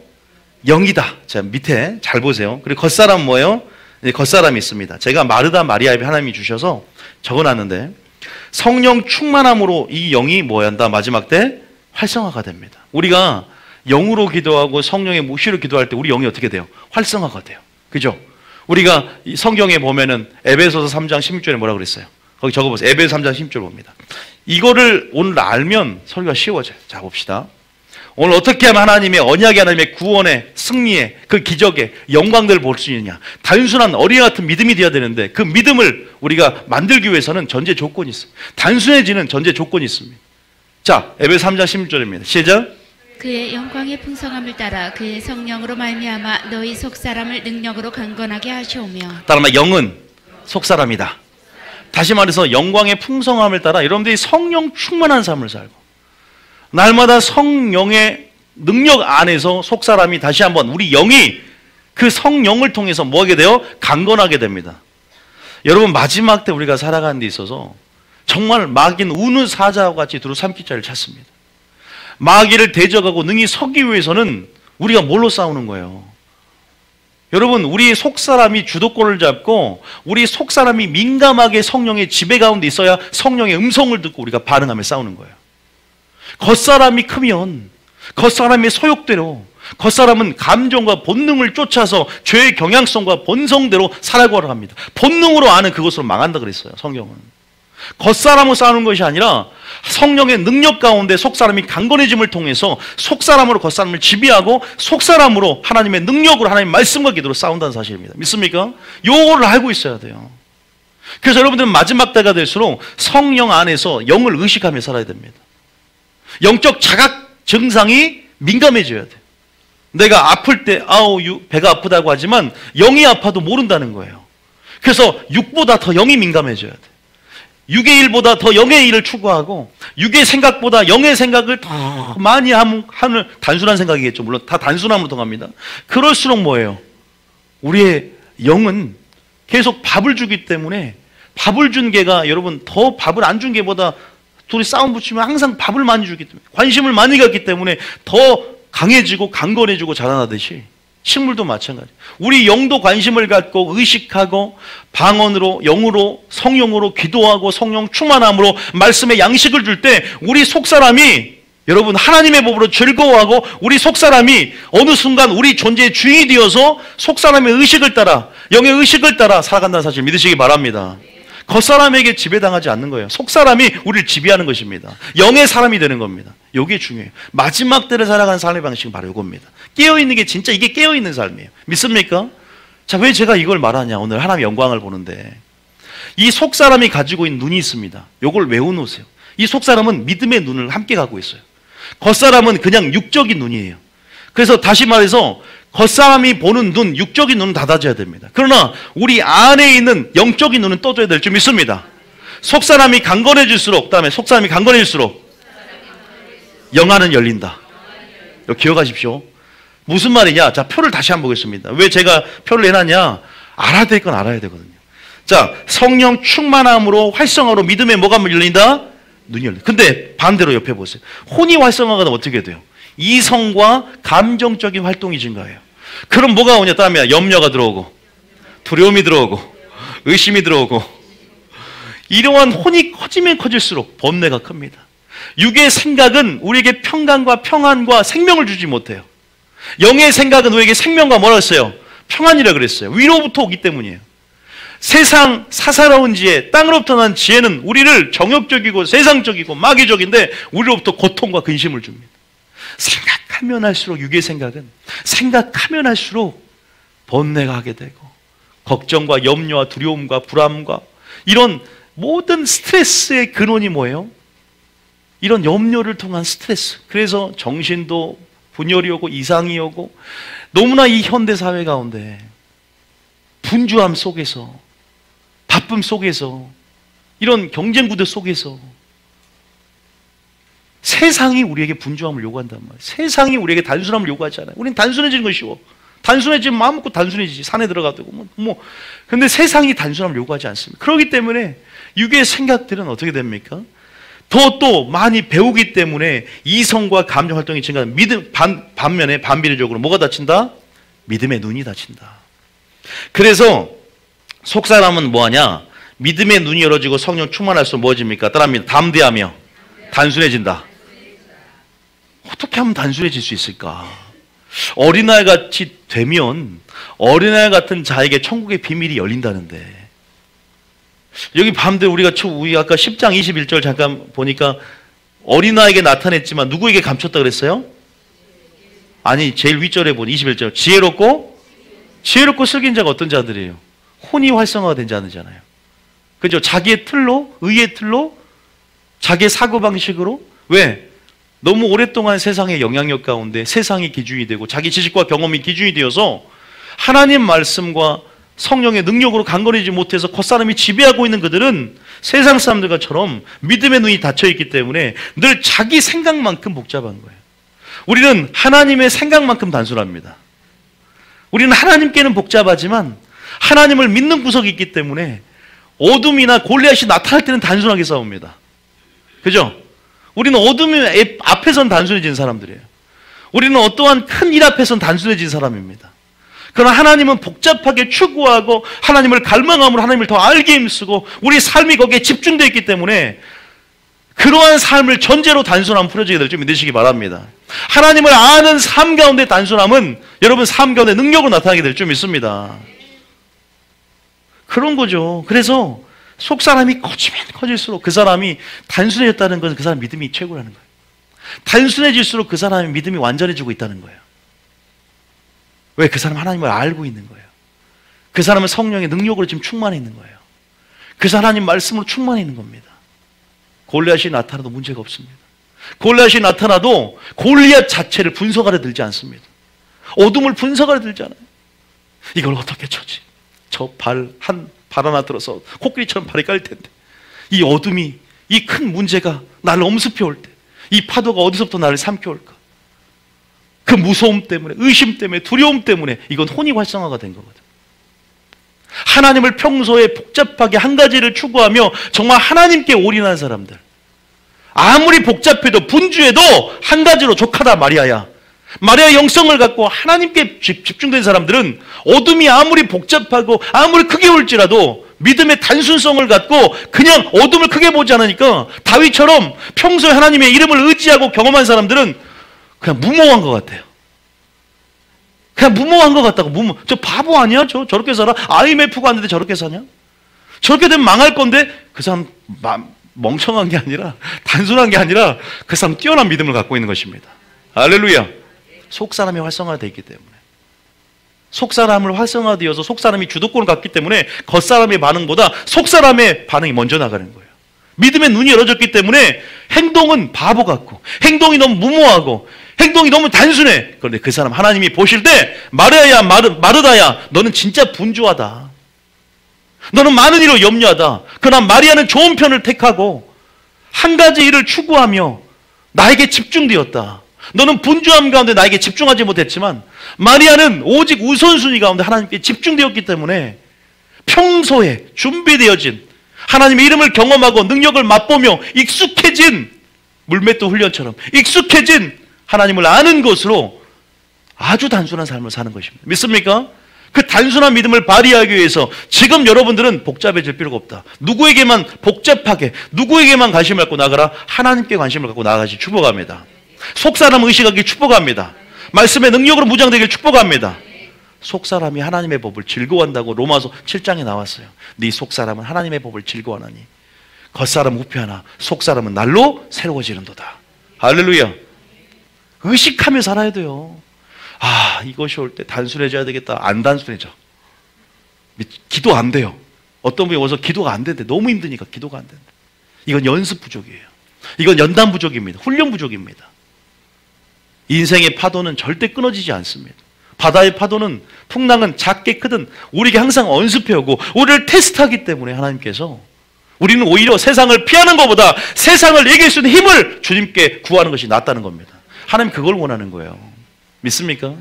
영이다. 자, 밑에 잘 보세요. 그리고 겉사람은 뭐예요? 겉사람이 있습니다. 제가 마르다 마리아에 하나님이 주셔서 적어놨는데 성령 충만함으로 이 영이 뭐 한다? 마지막 때 활성화가 됩니다. 우리가 영으로 기도하고 성령의 묵시로 기도할 때 우리 영이 어떻게 돼요? 활성화가 돼요. 그죠? 우리가 성경에 보면은 에베소서 3장 16절에 뭐라 그랬어요? 거기 적어보세요. 에베소 3장 16절 봅니다. 이거를 오늘 알면 설교가 쉬워져요. 자, 봅시다. 오늘 어떻게 하면 하나님의 언약의 하나님의 구원의 승리의 그 기적의 영광들을 볼 수 있느냐. 단순한 어린애 같은 믿음이 되어야 되는데 그 믿음을 우리가 만들기 위해서는 전제 조건이 있어요. 단순해지는 전제 조건이 있습니다. 자, 에베소 3장 16절입니다. 시작. 그의 영광의 풍성함을 따라 그의 성령으로 말미암아 너희 속사람을 능력으로 강건하게 하시오며. 따라만 영은 속사람이다. 다시 말해서 영광의 풍성함을 따라 여러분들이 성령 충만한 삶을 살고 날마다 성령의 능력 안에서 속사람이 다시 한번 우리 영이 그 성령을 통해서 뭐하게 돼요? 강건하게 됩니다. 여러분 마지막 때 우리가 살아가는 데 있어서 정말 마귀는 우는 사자와 같이 두루 삼킬 자를 찾습니다. 마귀를 대적하고 능히 서기 위해서는 우리가 뭘로 싸우는 거예요? 여러분 우리 속사람이 주도권을 잡고 우리 속사람이 민감하게 성령의 지배 가운데 있어야 성령의 음성을 듣고 우리가 반응하며 싸우는 거예요. 겉사람이 크면 겉사람의 소욕대로 겉사람은 감정과 본능을 쫓아서 죄의 경향성과 본성대로 살아가려 합니다. 본능으로 아는 그것으로 망한다 그랬어요. 성경은. 겉사람으로 싸우는 것이 아니라 성령의 능력 가운데 속사람이 강건해짐을 통해서 속사람으로 겉사람을 지배하고 속사람으로 하나님의 능력으로 하나님의 말씀과 기도로 싸운다는 사실입니다. 믿습니까? 요거를 알고 있어야 돼요. 그래서 여러분들은 마지막 때가 될수록 성령 안에서 영을 의식하며 살아야 됩니다. 영적 자각 증상이 민감해져야 돼요. 내가 아플 때 배가 아프다고 하지만 영이 아파도 모른다는 거예요. 그래서 육보다 더 영이 민감해져야 돼요. 육의 일보다 더 영의 일을 추구하고 육의 생각보다 영의 생각을 더 많이 하는 단순한 생각이겠죠. 물론 다 단순함으로 통합니다. 그럴수록 뭐예요? 우리의 영은 계속 밥을 주기 때문에 밥을 준 개가 여러분 더 밥을 안 준 개보다 둘이 싸움 붙이면 항상 밥을 많이 주기 때문에 관심을 많이 갖기 때문에 더 강해지고 강건해지고 자라나듯이 식물도 마찬가지. 우리 영도 관심을 갖고 의식하고 방언으로 영으로 성령으로 기도하고 성령 충만함으로 말씀의 양식을 줄 때 우리 속사람이 여러분 하나님의 법으로 즐거워하고 우리 속사람이 어느 순간 우리 존재의 주인이 되어서 속사람의 의식을 따라 영의 의식을 따라 살아간다는 사실 믿으시기 바랍니다. 겉사람에게 지배당하지 않는 거예요. 속사람이 우리를 지배하는 것입니다. 영의 사람이 되는 겁니다. 이게 중요해요. 마지막 때를 살아가는 삶의 방식은 바로 이겁니다. 깨어있는 게 진짜 이게 깨어있는 삶이에요. 믿습니까? 자, 왜 제가 이걸 말하냐? 오늘 하나님의 영광을 보는데 이 속사람이 가지고 있는 눈이 있습니다. 이걸 외워놓으세요. 이 속사람은 믿음의 눈을 함께 갖고 있어요. 겉사람은 그냥 육적인 눈이에요. 그래서 다시 말해서 겉사람이 보는 눈, 육적인 눈은 닫아져야 됩니다. 그러나 우리 안에 있는 영적인 눈은 떠줘야 될 줄 믿습니다. 속사람이 강건해질수록, 그다음에 속사람이 강건해질수록 영안은 열린다. 이거 기억하십시오. 무슨 말이냐? 자, 표를 다시 한번 보겠습니다. 왜 제가 표를 내놨냐? 알아야 될 건 알아야 되거든요. 자, 성령 충만함으로 활성화로 믿음의 뭐가 열린다? 눈이 열린다. 근데 반대로 옆에 보세요. 혼이 활성화가 되면 어떻게 돼요? 이성과 감정적인 활동이 증가해요. 그럼 뭐가 오냐? 다음에 염려가 들어오고 두려움이 들어오고 의심이 들어오고 이러한 혼이 커지면 커질수록 번뇌가 큽니다. 육의 생각은 우리에게 평강과 평안과 생명을 주지 못해요. 영의 생각은 우리에게 생명과 뭐라 했어요? 평안이라 그랬어요. 위로부터 오기 때문이에요. 세상 사사로운 지혜, 땅으로부터 난 지혜는 우리를 정욕적이고 세상적이고 마귀적인데 우리로부터 고통과 근심을 줍니다. 생각하면 할수록 육의 생각은 생각하면 할수록 번뇌가 하게 되고 걱정과 염려와 두려움과 불안과 이런 모든 스트레스의 근원이 뭐예요? 이런 염려를 통한 스트레스. 그래서 정신도 분열이 오고 이상이 오고 너무나 이 현대사회 가운데 분주함 속에서 바쁨 속에서 이런 경쟁구도 속에서 세상이 우리에게 분주함을 요구한단 말이에요. 세상이 우리에게 단순함을 요구하지 않아요. 우리는 단순해지는 건 쉬워. 단순해지면 마음 먹고 단순해지지. 산에 들어가도 근데 세상이 단순함을 요구하지 않습니다. 그렇기 때문에 육의 생각들은 어떻게 됩니까? 또 많이 배우기 때문에 이성과 감정 활동이 증가하는 반면에 반비례적으로 뭐가 닫힌다? 믿음의 눈이 닫힌다. 그래서 속사람은 뭐하냐? 믿음의 눈이 열어지고 성령 충만할수록 뭐해집니까? 따라합니다. 담대하며 단순해진다. 어떻게 하면 단순해질 수 있을까? 어린아이 같이 되면 어린아이 같은 자에게 천국의 비밀이 열린다는데, 여기 밤대 우리 아까 10장 21절 잠깐 보니까 어린아이에게 나타냈지만 누구에게 감췄다 그랬어요? 아니, 제일 윗절에 보니 21절 지혜롭고 슬긴 자가 어떤 자들이에요? 혼이 활성화가 된 자들이잖아요. 그죠? 자기의 틀로, 의의 틀로, 자기의 사고방식으로. 왜? 너무 오랫동안 세상의 영향력 가운데 세상이 기준이 되고 자기 지식과 경험이 기준이 되어서 하나님 말씀과 성령의 능력으로 강건해지지 못해서 겉사람이 지배하고 있는 그들은 세상 사람들과처럼 믿음의 눈이 닫혀있기 때문에 늘 자기 생각만큼 복잡한 거예요. 우리는 하나님의 생각만큼 단순합니다. 우리는 하나님께는 복잡하지만 하나님을 믿는 구석이 있기 때문에 어둠이나 골리앗이 나타날 때는 단순하게 싸웁니다. 그죠? 우리는 어둠 앞에선 단순해진 사람들이에요. 우리는 어떠한 큰 일 앞에선 단순해진 사람입니다. 그러나 하나님은 복잡하게 추구하고 하나님을 갈망함으로 하나님을 더 알게 힘쓰고 우리 삶이 거기에 집중되어 있기 때문에 그러한 삶을 전제로 단순함 풀어지게 될 줄 믿으시기 바랍니다. 하나님을 아는 삶 가운데 단순함은 여러분 삶 가운데 능력으로 나타나게 될 줄 믿습니다. 그런 거죠. 그래서 속 사람이 커지면 커질수록 그 사람이 단순해졌다는 것은 그 사람 믿음이 최고라는 거예요. 단순해질수록 그 사람의 믿음이 완전해지고 있다는 거예요. 왜? 그 사람 하나님을 알고 있는 거예요. 그 사람은 성령의 능력으로 지금 충만해 있는 거예요. 그 사람 하나님 말씀으로 충만해 있는 겁니다. 골리앗이 나타나도 문제가 없습니다. 골리앗이 나타나도 골리앗 자체를 분석하려 들지 않습니다. 어둠을 분석하려 들지 않아요. 이걸 어떻게 쳐지? 저 발 하나 들어서 코끼리처럼 발이 깔릴 텐데 이 어둠이, 이 큰 문제가 나를 엄습해 올 때 이 파도가 어디서부터 나를 삼켜 올까? 그 무서움 때문에, 의심 때문에, 두려움 때문에 이건 혼이 활성화가 된 거거든. 하나님을 평소에 복잡하게 한 가지를 추구하며 정말 하나님께 올인한 사람들, 아무리 복잡해도 분주해도 한 가지로 족하다 마리아야. 마리아의 영성을 갖고 하나님께 집중된 사람들은 어둠이 아무리 복잡하고 아무리 크게 올지라도 믿음의 단순성을 갖고 그냥 어둠을 크게 보지 않으니까 다윗처럼 평소에 하나님의 이름을 의지하고 경험한 사람들은 그냥 무모한 것 같아요. 그냥 무모한 것 같다고. 저 바보 아니야? 저렇게 살아? IMF가 왔는데 저렇게 사냐? 저렇게 되면 망할 건데 그 사람 멍청한 게 아니라, 단순한 게 아니라 그 사람 뛰어난 믿음을 갖고 있는 것입니다. 할렐루야. 속사람이 활성화되어 있기 때문에, 속사람을 활성화되어서 속사람이 주도권을 갖기 때문에 겉사람의 반응보다 속사람의 반응이 먼저 나가는 거예요. 믿음의 눈이 열어졌기 때문에 행동은 바보 같고 행동이 너무 무모하고 행동이 너무 단순해. 그런데 그 사람 하나님이 보실 때 마르다야, 마르다야, 너는 진짜 분주하다. 너는 많은 일을 염려하다. 그러나 마리아는 좋은 편을 택하고 한 가지 일을 추구하며 나에게 집중되었다. 너는 분주함 가운데 나에게 집중하지 못했지만 마리아는 오직 우선순위 가운데 하나님께 집중되었기 때문에 평소에 준비되어진 하나님의 이름을 경험하고 능력을 맛보며 익숙해진 물맷돌 훈련처럼 익숙해진 하나님을 아는 것으로 아주 단순한 삶을 사는 것입니다. 믿습니까? 그 단순한 믿음을 발휘하기 위해서 지금 여러분들은 복잡해질 필요가 없다. 누구에게만 복잡하게, 누구에게만 관심을 갖고 나가라. 하나님께 관심을 갖고 나가시 축복합니다. 속사람 의식하기 축복합니다. 말씀의 능력으로 무장되길 축복합니다. 속사람이 하나님의 법을 즐거워한다고 로마서 7장에 나왔어요. 네 속사람은 하나님의 법을 즐거워하나니 겉사람은 후패하나 속사람은 날로 새로워지는도다. 할렐루야. 의식하며 살아야 돼요. 아, 이것이 올 때 단순해져야 되겠다. 안 단순해져. 기도 안 돼요. 어떤 분이 와서 기도가 안 된대. 너무 힘드니까 기도가 안 된대. 이건 연습 부족이에요. 이건 연단 부족입니다. 훈련 부족입니다. 인생의 파도는 절대 끊어지지 않습니다. 바다의 파도는, 풍랑은 작게 크든 우리에게 항상 언습해오고 우리를 테스트하기 때문에 하나님께서 우리는 오히려 세상을 피하는 것보다 세상을 이길 수 있는 힘을 주님께 구하는 것이 낫다는 겁니다. 하나님 그걸 원하는 거예요. 믿습니까?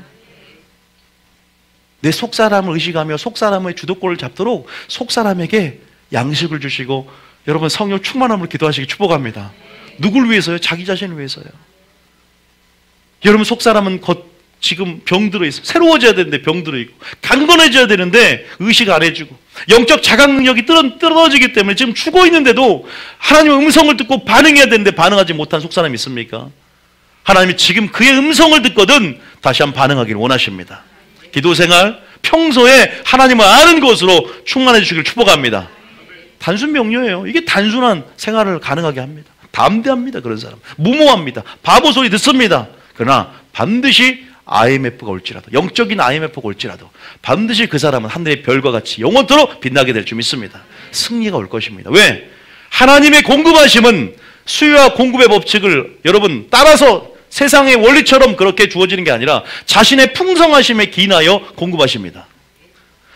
내 속사람을 의식하며 속사람의 주도권을 잡도록 속사람에게 양식을 주시고 여러분 성령 충만함으로 기도하시기 축복합니다. 누굴 위해서요? 자기 자신을 위해서요. 여러분 속사람은 지금 병들어 있어요. 새로워져야 되는데 병들어 있고 강건해져야 되는데 의식 안 해주고 영적 자각 능력이 떨어지기 때문에 지금 죽어 있는데도 하나님의 음성을 듣고 반응해야 되는데 반응하지 못한 속사람이 있습니까? 하나님이 지금 그의 음성을 듣거든 다시 한번 반응하기를 원하십니다. 기도생활, 평소에 하나님을 아는 것으로 충만해 주시길 축복합니다. 단순 명료해요. 이게 단순한 생활을 가능하게 합니다. 담대합니다. 그런 사람. 무모합니다. 바보 소리 듣습니다. 그러나 반드시 IMF가 올지라도, 영적인 IMF가 올지라도 반드시 그 사람은 하늘의 별과 같이 영원토록 빛나게 될 줄 믿습니다. 승리가 올 것입니다. 왜? 하나님의 공급하심은 수요와 공급의 법칙을 여러분 따라서 세상의 원리처럼 그렇게 주어지는 게 아니라 자신의 풍성하심에 기인하여 공급하십니다.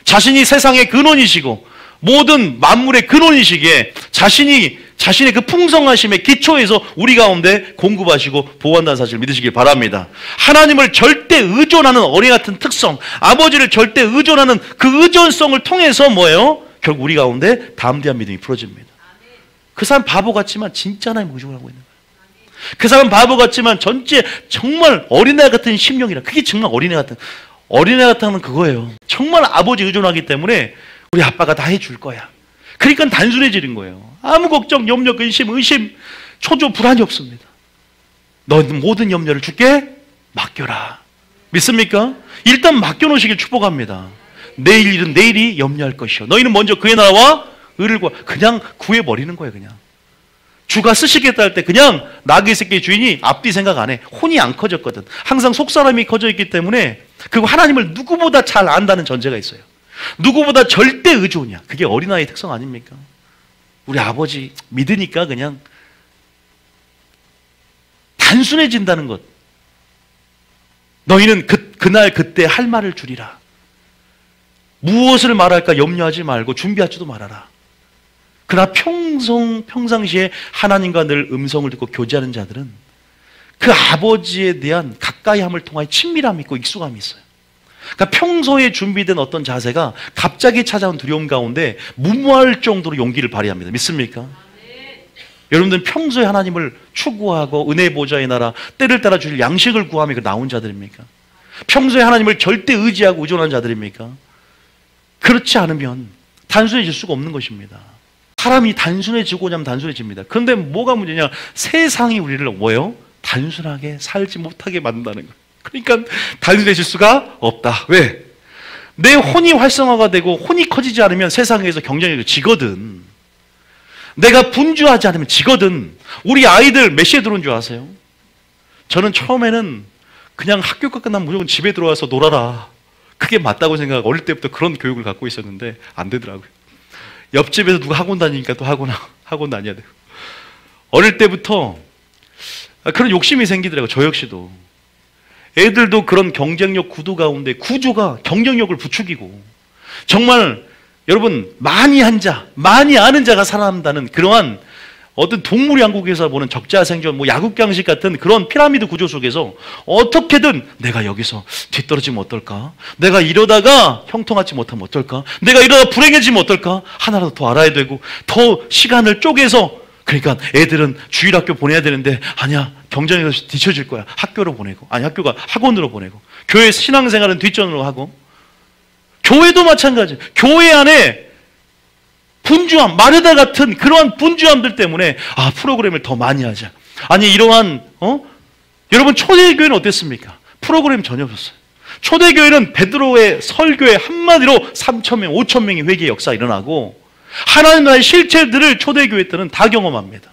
자신이 세상의 근원이시고 모든 만물의 근원이시기에 자신의 그 풍성하심의 기초에서 우리 가운데 공급하시고 보호한다는 사실을 믿으시길 바랍니다. 하나님을 절대 의존하는 어린이 같은 특성, 아버지를 절대 의존하는 그 의존성을 통해서 뭐예요? 결국 우리 가운데 담대한 믿음이 풀어집니다. 그 사람 바보 같지만 진짜 하나님 의존을 하고 있는 거예요. 그 사람 바보 같지만 정말 어린애 같은 심령이라. 그게 정말 어린애 같다는 그거예요. 정말 아버지 의존하기 때문에 우리 아빠가 다 해줄 거야. 그러니까 단순해지는 거예요. 아무 걱정, 염려, 근심, 의심, 초조, 불안이 없습니다. 너는 모든 염려를 주께 맡겨라. 믿습니까? 일단 맡겨놓으시길 축복합니다. 내일 일은 내일이 염려할 것이요. 너희는 먼저 그의 나라와 의를 구하. 그냥 구해버리는 거예요. 그냥 주가 쓰시겠다 할 때 그냥 나귀 새끼 주인이 앞뒤 생각 안 해. 혼이 안 커졌거든. 항상 속사람이 커져 있기 때문에 그리고 하나님을 누구보다 잘 안다는 전제가 있어요. 누구보다 절대 의존이야. 그게 어린아이의 특성 아닙니까? 우리 아버지 믿으니까 그냥 단순해진다는 것. 너희는 그날 그때 할 말을 줄이라. 무엇을 말할까 염려하지 말고 준비하지도 말아라. 그러나 평상시에 하나님과 늘 음성을 듣고 교제하는 자들은 그 아버지에 대한 가까이함을 통하여 친밀함이 있고 익숙함이 있어요. 그러니까 평소에 준비된 어떤 자세가 갑자기 찾아온 두려움 가운데 무모할 정도로 용기를 발휘합니다. 믿습니까? 여러분들은 평소에 하나님을 추구하고 은혜 보좌의 나라, 때를 따라 주실 양식을 구하며 나온 자들입니까? 평소에 하나님을 절대 의지하고 의존한 자들입니까? 그렇지 않으면 단순해질 수가 없는 것입니다. 사람이 단순해지고자 하면 단순해집니다. 그런데 뭐가 문제냐? 세상이 우리를 뭐예요? 단순하게 살지 못하게 만든다는 거예요. 그러니까 단순해질 수가 없다. 왜? 내 혼이 활성화가 되고 혼이 커지지 않으면 세상에서 경쟁력이 지거든. 내가 분주하지 않으면 지거든. 우리 아이들 몇 시에 들어온 줄 아세요? 저는 처음에는 그냥 학교가 끝나면 무조건 집에 들어와서 놀아라. 그게 맞다고 생각하고 어릴 때부터 그런 교육을 갖고 있었는데 안 되더라고요. 옆집에서 누가 학원 다니니까 또 학원 다녀야 돼요. 어릴 때부터 그런 욕심이 생기더라고요. 저 역시도. 애들도 그런 경쟁력 구도 가운데 구조가 경쟁력을 부추기고 정말 여러분 많이 한 자, 많이 아는 자가 살아남는다는 그러한 어떤 동물 양국에서 보는 적자생존, 야국강식 같은 그런 피라미드 구조 속에서 어떻게든 내가 여기서 뒤떨어지면 어떨까? 내가 이러다가 형통하지 못하면 어떨까? 내가 이러다 불행해지면 어떨까? 하나라도 더 알아야 되고 더 시간을 쪼개서 그러니까 애들은 주일학교 보내야 되는데 아니야 경쟁에서 뒤처질 거야. 학교로 보내고 아니 학교가 학원으로 보내고 교회 신앙생활은 뒷전으로 하고 교회도 마찬가지. 교회 안에 분주함, 마르다 같은 그러한 분주함들 때문에 프로그램을 더 많이 하자. 아니 이러한 여러분 초대교회는 어땠습니까? 프로그램 전혀 없었어요. 초대교회는 베드로의 설교에 한마디로 3,000명, 5,000명의 회개의 역사가 일어나고 하나님 나라의 실체들을 초대교회 때는 다 경험합니다.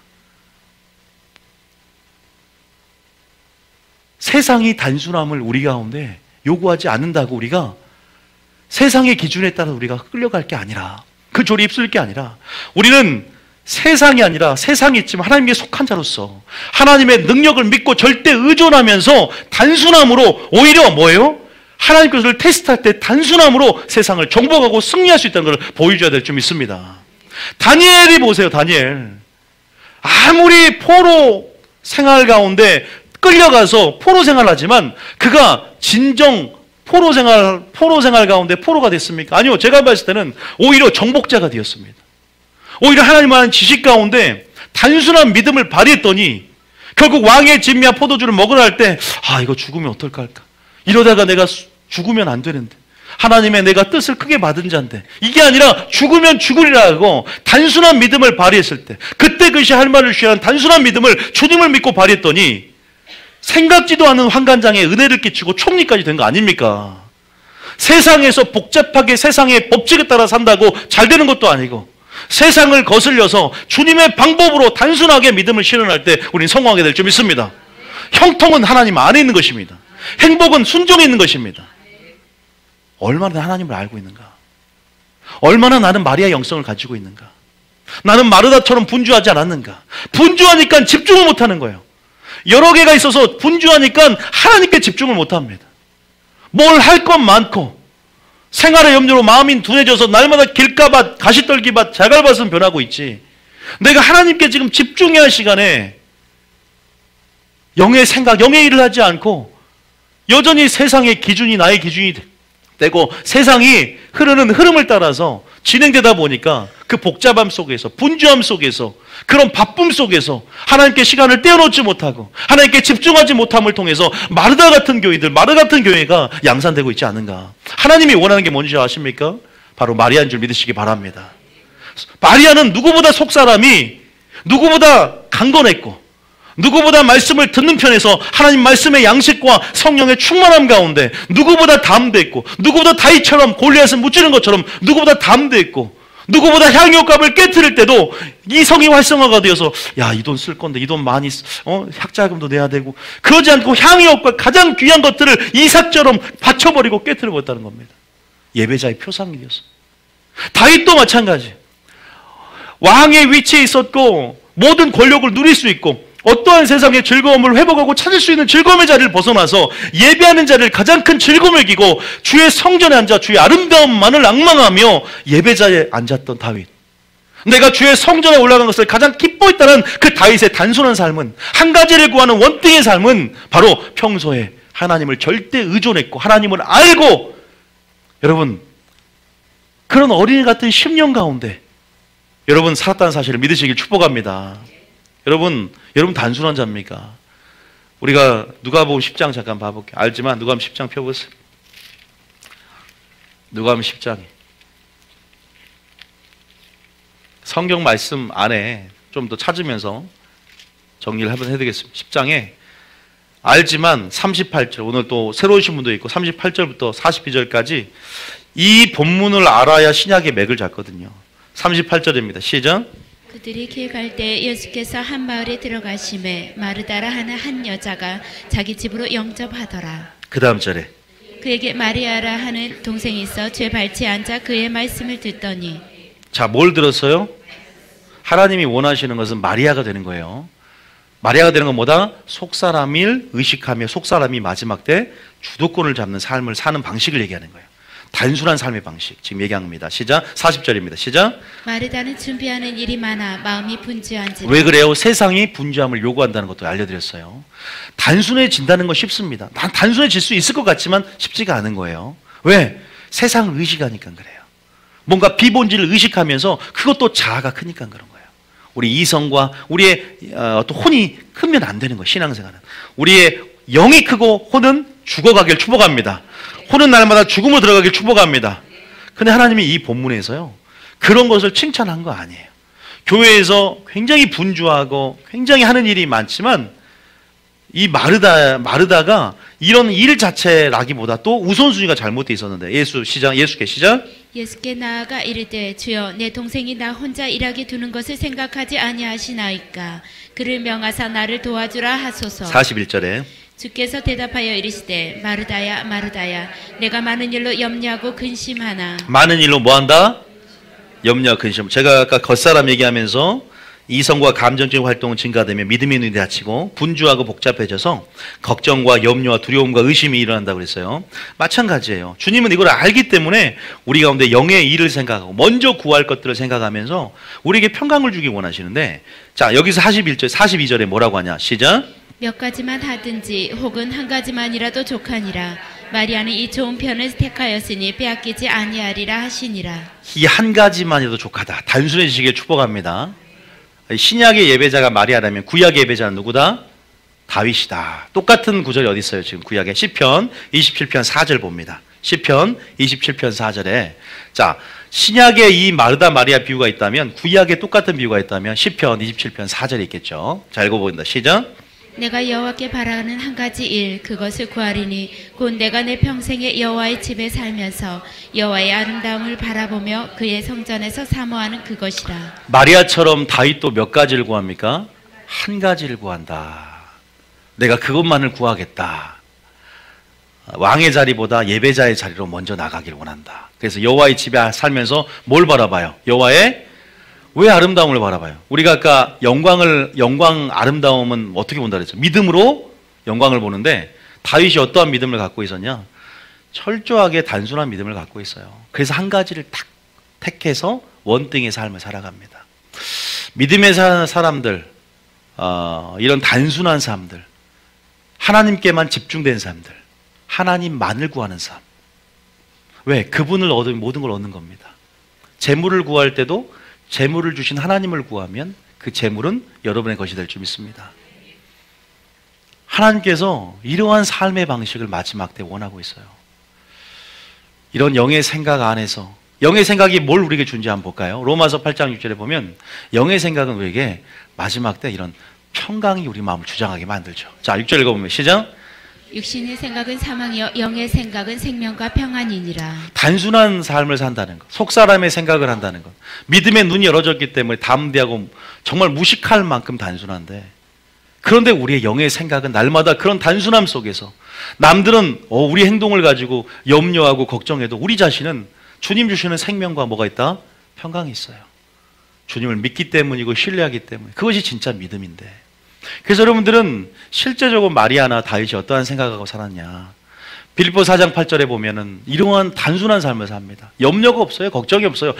세상이 단순함을 우리 가운데 요구하지 않는다고 우리가 세상의 기준에 따라 우리가 끌려갈 게 아니라 그 조리에 입술 게 아니라 우리는 세상이 아니라 세상이 있지만 하나님께 속한 자로서 하나님의 능력을 믿고 절대 의존하면서 단순함으로 오히려 뭐예요? 하나님 것을 테스트할 때 단순함으로 세상을 정복하고 승리할 수 있다는 걸 보여줘야 될 줄 믿습니다. 다니엘이 보세요. 다니엘 아무리 포로 생활 가운데 끌려가서 포로 생활하지만 그가 진정 포로 생활 가운데 포로가 됐습니까? 아니요. 제가 봤을 때는 오히려 정복자가 되었습니다. 오히려 하나님 아는 지식 가운데 단순한 믿음을 발휘했더니 결국 왕의 진미와 포도주를 먹으라 할 때 이거 죽으면 어떨까 할까? 이러다가 내가 죽으면 안 되는데 하나님의 내가 뜻을 크게 받은 자인데 이게 아니라 죽으면 죽으리라 하고 단순한 믿음을 발휘했을 때 그때 그것이 할 말을 쉬한 단순한 믿음을 주님을 믿고 발휘했더니 생각지도 않은 환관장에 은혜를 끼치고 총리까지 된 거 아닙니까? 세상에서 복잡하게 세상의 법칙에 따라 산다고 잘 되는 것도 아니고 세상을 거슬려서 주님의 방법으로 단순하게 믿음을 실현할 때 우리는 성공하게 될 줄 믿습니다. 형통은 하나님 안에 있는 것입니다. 행복은 순종에 있는 것입니다. 얼마나 하나님을 알고 있는가? 얼마나 나는 마리아의 영성을 가지고 있는가? 나는 마르다처럼 분주하지 않았는가? 분주하니까 집중을 못하는 거예요. 여러 개가 있어서 분주하니까 하나님께 집중을 못합니다. 뭘 할 것 많고 생활의 염려로 마음이 둔해져서 날마다 길가밭, 가시떨기밭, 자갈밭은 변하고 있지. 내가 하나님께 지금 집중해야 할 시간에 영의 생각, 영의 일을 하지 않고 여전히 세상의 기준이 나의 기준이 되고 세상이 흐르는 흐름을 따라서 진행되다 보니까 그 복잡함 속에서, 분주함 속에서, 그런 바쁨 속에서 하나님께 시간을 떼어놓지 못하고 하나님께 집중하지 못함을 통해서 마르다 같은 교회들, 마르다 같은 교회가 양산되고 있지 않은가. 하나님이 원하는 게 뭔지 아십니까? 바로 마리아인 줄 믿으시기 바랍니다. 마리아는 누구보다 속사람이, 누구보다 강건했고 누구보다 말씀을 듣는 편에서 하나님 말씀의 양식과 성령의 충만함 가운데 누구보다 담대 있고 누구보다 다윗처럼 골리앗을 무찌른 것처럼 누구보다 담대 있고 누구보다 향유값을 깨트릴 때도 이성이 활성화가 되어서 야, 이 돈 쓸 건데 이 돈 많이 학자금도 내야 되고 그러지 않고 향유값과 가장 귀한 것들을 이삭처럼 바쳐버리고 깨트려버렸다는 겁니다. 예배자의 표상이었어. 다윗도 마찬가지. 왕의 위치에 있었고 모든 권력을 누릴 수 있고 어떠한 세상의 즐거움을 회복하고 찾을 수 있는 즐거움의 자리를 벗어나서 예배하는 자리를 가장 큰 즐거움을 기고 주의 성전에 앉아 주의 아름다움만을 앙망하며 예배자에 앉았던 다윗. 내가 주의 성전에 올라간 것을 가장 기뻐했다는 그 다윗의 단순한 삶은, 한 가지를 구하는 원띵의 삶은 바로 평소에 하나님을 절대 의존했고 하나님을 알고, 여러분 그런 어린이 같은 10년 가운데 여러분 살았다는 사실을 믿으시길 축복합니다. 여러분 단순한 자입니까? 우리가 누가복음 10장 잠깐 봐볼게요. 알지만 누가복음 10장 펴보세요. 누가복음 10장에 성경 말씀 안에 좀 더 찾으면서 정리를 한번 해드리겠습니다. 10장에 알지만 38절, 오늘 또 새로 오신 분도 있고 38절부터 42절까지 이 본문을 알아야 신약의 맥을 잡거든요. 38절입니다. 시작. 그들이 길 갈 때 예수께서 한 마을에 들어가심에 마르다라 하는 한 여자가 자기 집으로 영접하더라. 그 다음 절에 그에게 마리아라 하는 동생이 있어 제 발치에 앉아 그의 말씀을 듣더니. 자, 뭘 들었어요? 하나님이 원하시는 것은 마리아가 되는 거예요. 마리아가 되는 건 뭐다? 속사람을 의식하며 속사람이 마지막 때 주도권을 잡는 삶을 사는 방식을 얘기하는 거예요. 단순한 삶의 방식 지금 얘기합니다. 시작. 40절입니다. 시작. 마르다는 준비하는 일이 많아 마음이 분주한지라. 왜 그래요? 세상이 분주함을 요구한다는 것도 알려드렸어요. 단순해진다는 건 쉽습니다. 단순해질 수 있을 것 같지만 쉽지가 않은 거예요. 왜? 세상을 의식하니까 그래요. 뭔가 비본질을 의식하면서 그것도 자아가 크니까 그런 거예요. 우리 이성과 우리의 또 혼이 크면 안 되는 거예요. 신앙생활은 우리의 영이 크고 혼은 죽어가길 축복합니다. 혼은 날마다 죽음으로 들어가길 축복합니다. 근데 하나님이 이 본문에서요 그런 것을 칭찬한 거 아니에요. 교회에서 굉장히 분주하고 굉장히 하는 일이 많지만 이 마르다가 이런 일 자체라기보다 또 우선순위가 잘못되어 있었는데 예수께 시작. 예수께 나아가 이르되 주여 내 동생이 나 혼자 일하게 두는 것을 생각하지 아니하시나이까. 그를 명하사 나를 도와주라 하소서. 41절에 주께서 대답하여 이르시되 마르다야 마르다야 내가 많은 일로 염려하고 근심하나. 많은 일로 뭐한다? 염려하고 근심. 제가 아까 겉사람 얘기하면서 이성과 감정적인 활동은 증가되며 믿음의 눈이 닫히고 분주하고 복잡해져서 걱정과 염려와 두려움과 의심이 일어난다고 그랬어요. 마찬가지예요. 주님은 이걸 알기 때문에 우리 가운데 영의 일을 생각하고 먼저 구할 것들을 생각하면서 우리에게 평강을 주기 원하시는데, 자 여기서 42절에 뭐라고 하냐. 시작. 몇 가지만 하든지 혹은 한 가지만이라도 족하니라. 마리아는 이 좋은 편을 택하였으니 빼앗기지 아니하리라 하시니라. 이 한 가지만이라도 족하다. 단순해지시길 축복합니다. 신약의 예배자가 마리아라면 구약의 예배자는 누구다? 다윗이다. 똑같은 구절이 어디 있어요? 지금 구약의 시편 27편 4절 봅니다. 시편 27편 4절에 자 신약의 이 마르다 마리아 비유가 있다면 구약에 똑같은 비유가 있다면 시편 27편 4절에 있겠죠. 자 읽어보겠습니다. 시작. 내가 여호와께 바라는 한 가지 일 그것을 구하리니 곧 내가 내 평생에 여호와의 집에 살면서 여호와의 아름다움을 바라보며 그의 성전에서 사모하는 그것이라. 마리아처럼 다윗도 몇 가지를 구합니까? 한 가지를 구한다. 내가 그것만을 구하겠다. 왕의 자리보다 예배자의 자리로 먼저 나가길 원한다. 그래서 여호와의 집에 살면서 뭘 바라봐요? 여호와의 왜 아름다움을 바라봐요? 우리가 아까 영광 아름다움은 어떻게 본다 그랬죠? 믿음으로 영광을 보는데 다윗이 어떠한 믿음을 갖고 있었냐? 철저하게 단순한 믿음을 갖고 있어요. 그래서 한 가지를 딱 택해서 원등의 삶을 살아갑니다. 믿음의 사람들, 이런 단순한 사람들, 하나님께만 집중된 사람들, 하나님만을 구하는 삶. 왜? 그분을 얻으면 모든 걸 얻는 겁니다. 재물을 구할 때도 재물을 주신 하나님을 구하면 그 재물은 여러분의 것이 될 줄 믿습니다. 하나님께서 이러한 삶의 방식을 마지막 때 원하고 있어요. 이런 영의 생각 안에서, 영의 생각이 뭘 우리에게 준지 한번 볼까요? 로마서 8장 6절에 보면 영의 생각은 우리에게 마지막 때 이런 평강이 우리 마음을 주장하게 만들죠. 자, 6절 읽어보면 시작. 육신의 생각은 사망이요 영의 생각은 생명과 평안이니라. 단순한 삶을 산다는 것, 속사람의 생각을 한다는 것, 믿음의 눈이 열어졌기 때문에 담대하고 정말 무식할 만큼 단순한데, 그런데 우리의 영의 생각은 날마다 그런 단순함 속에서 남들은 우리 행동을 가지고 염려하고 걱정해도 우리 자신은 주님 주시는 생명과 뭐가 있다? 평강이 있어요. 주님을 믿기 때문이고 신뢰하기 때문에 그것이 진짜 믿음인데, 그래서 여러분들은 실제적으로 마리아나 다윗이 어떠한 생각하고 살았냐? 빌립보 4장 8절에 보면은 이러한 단순한 삶을 삽니다. 염려가 없어요. 걱정이 없어요.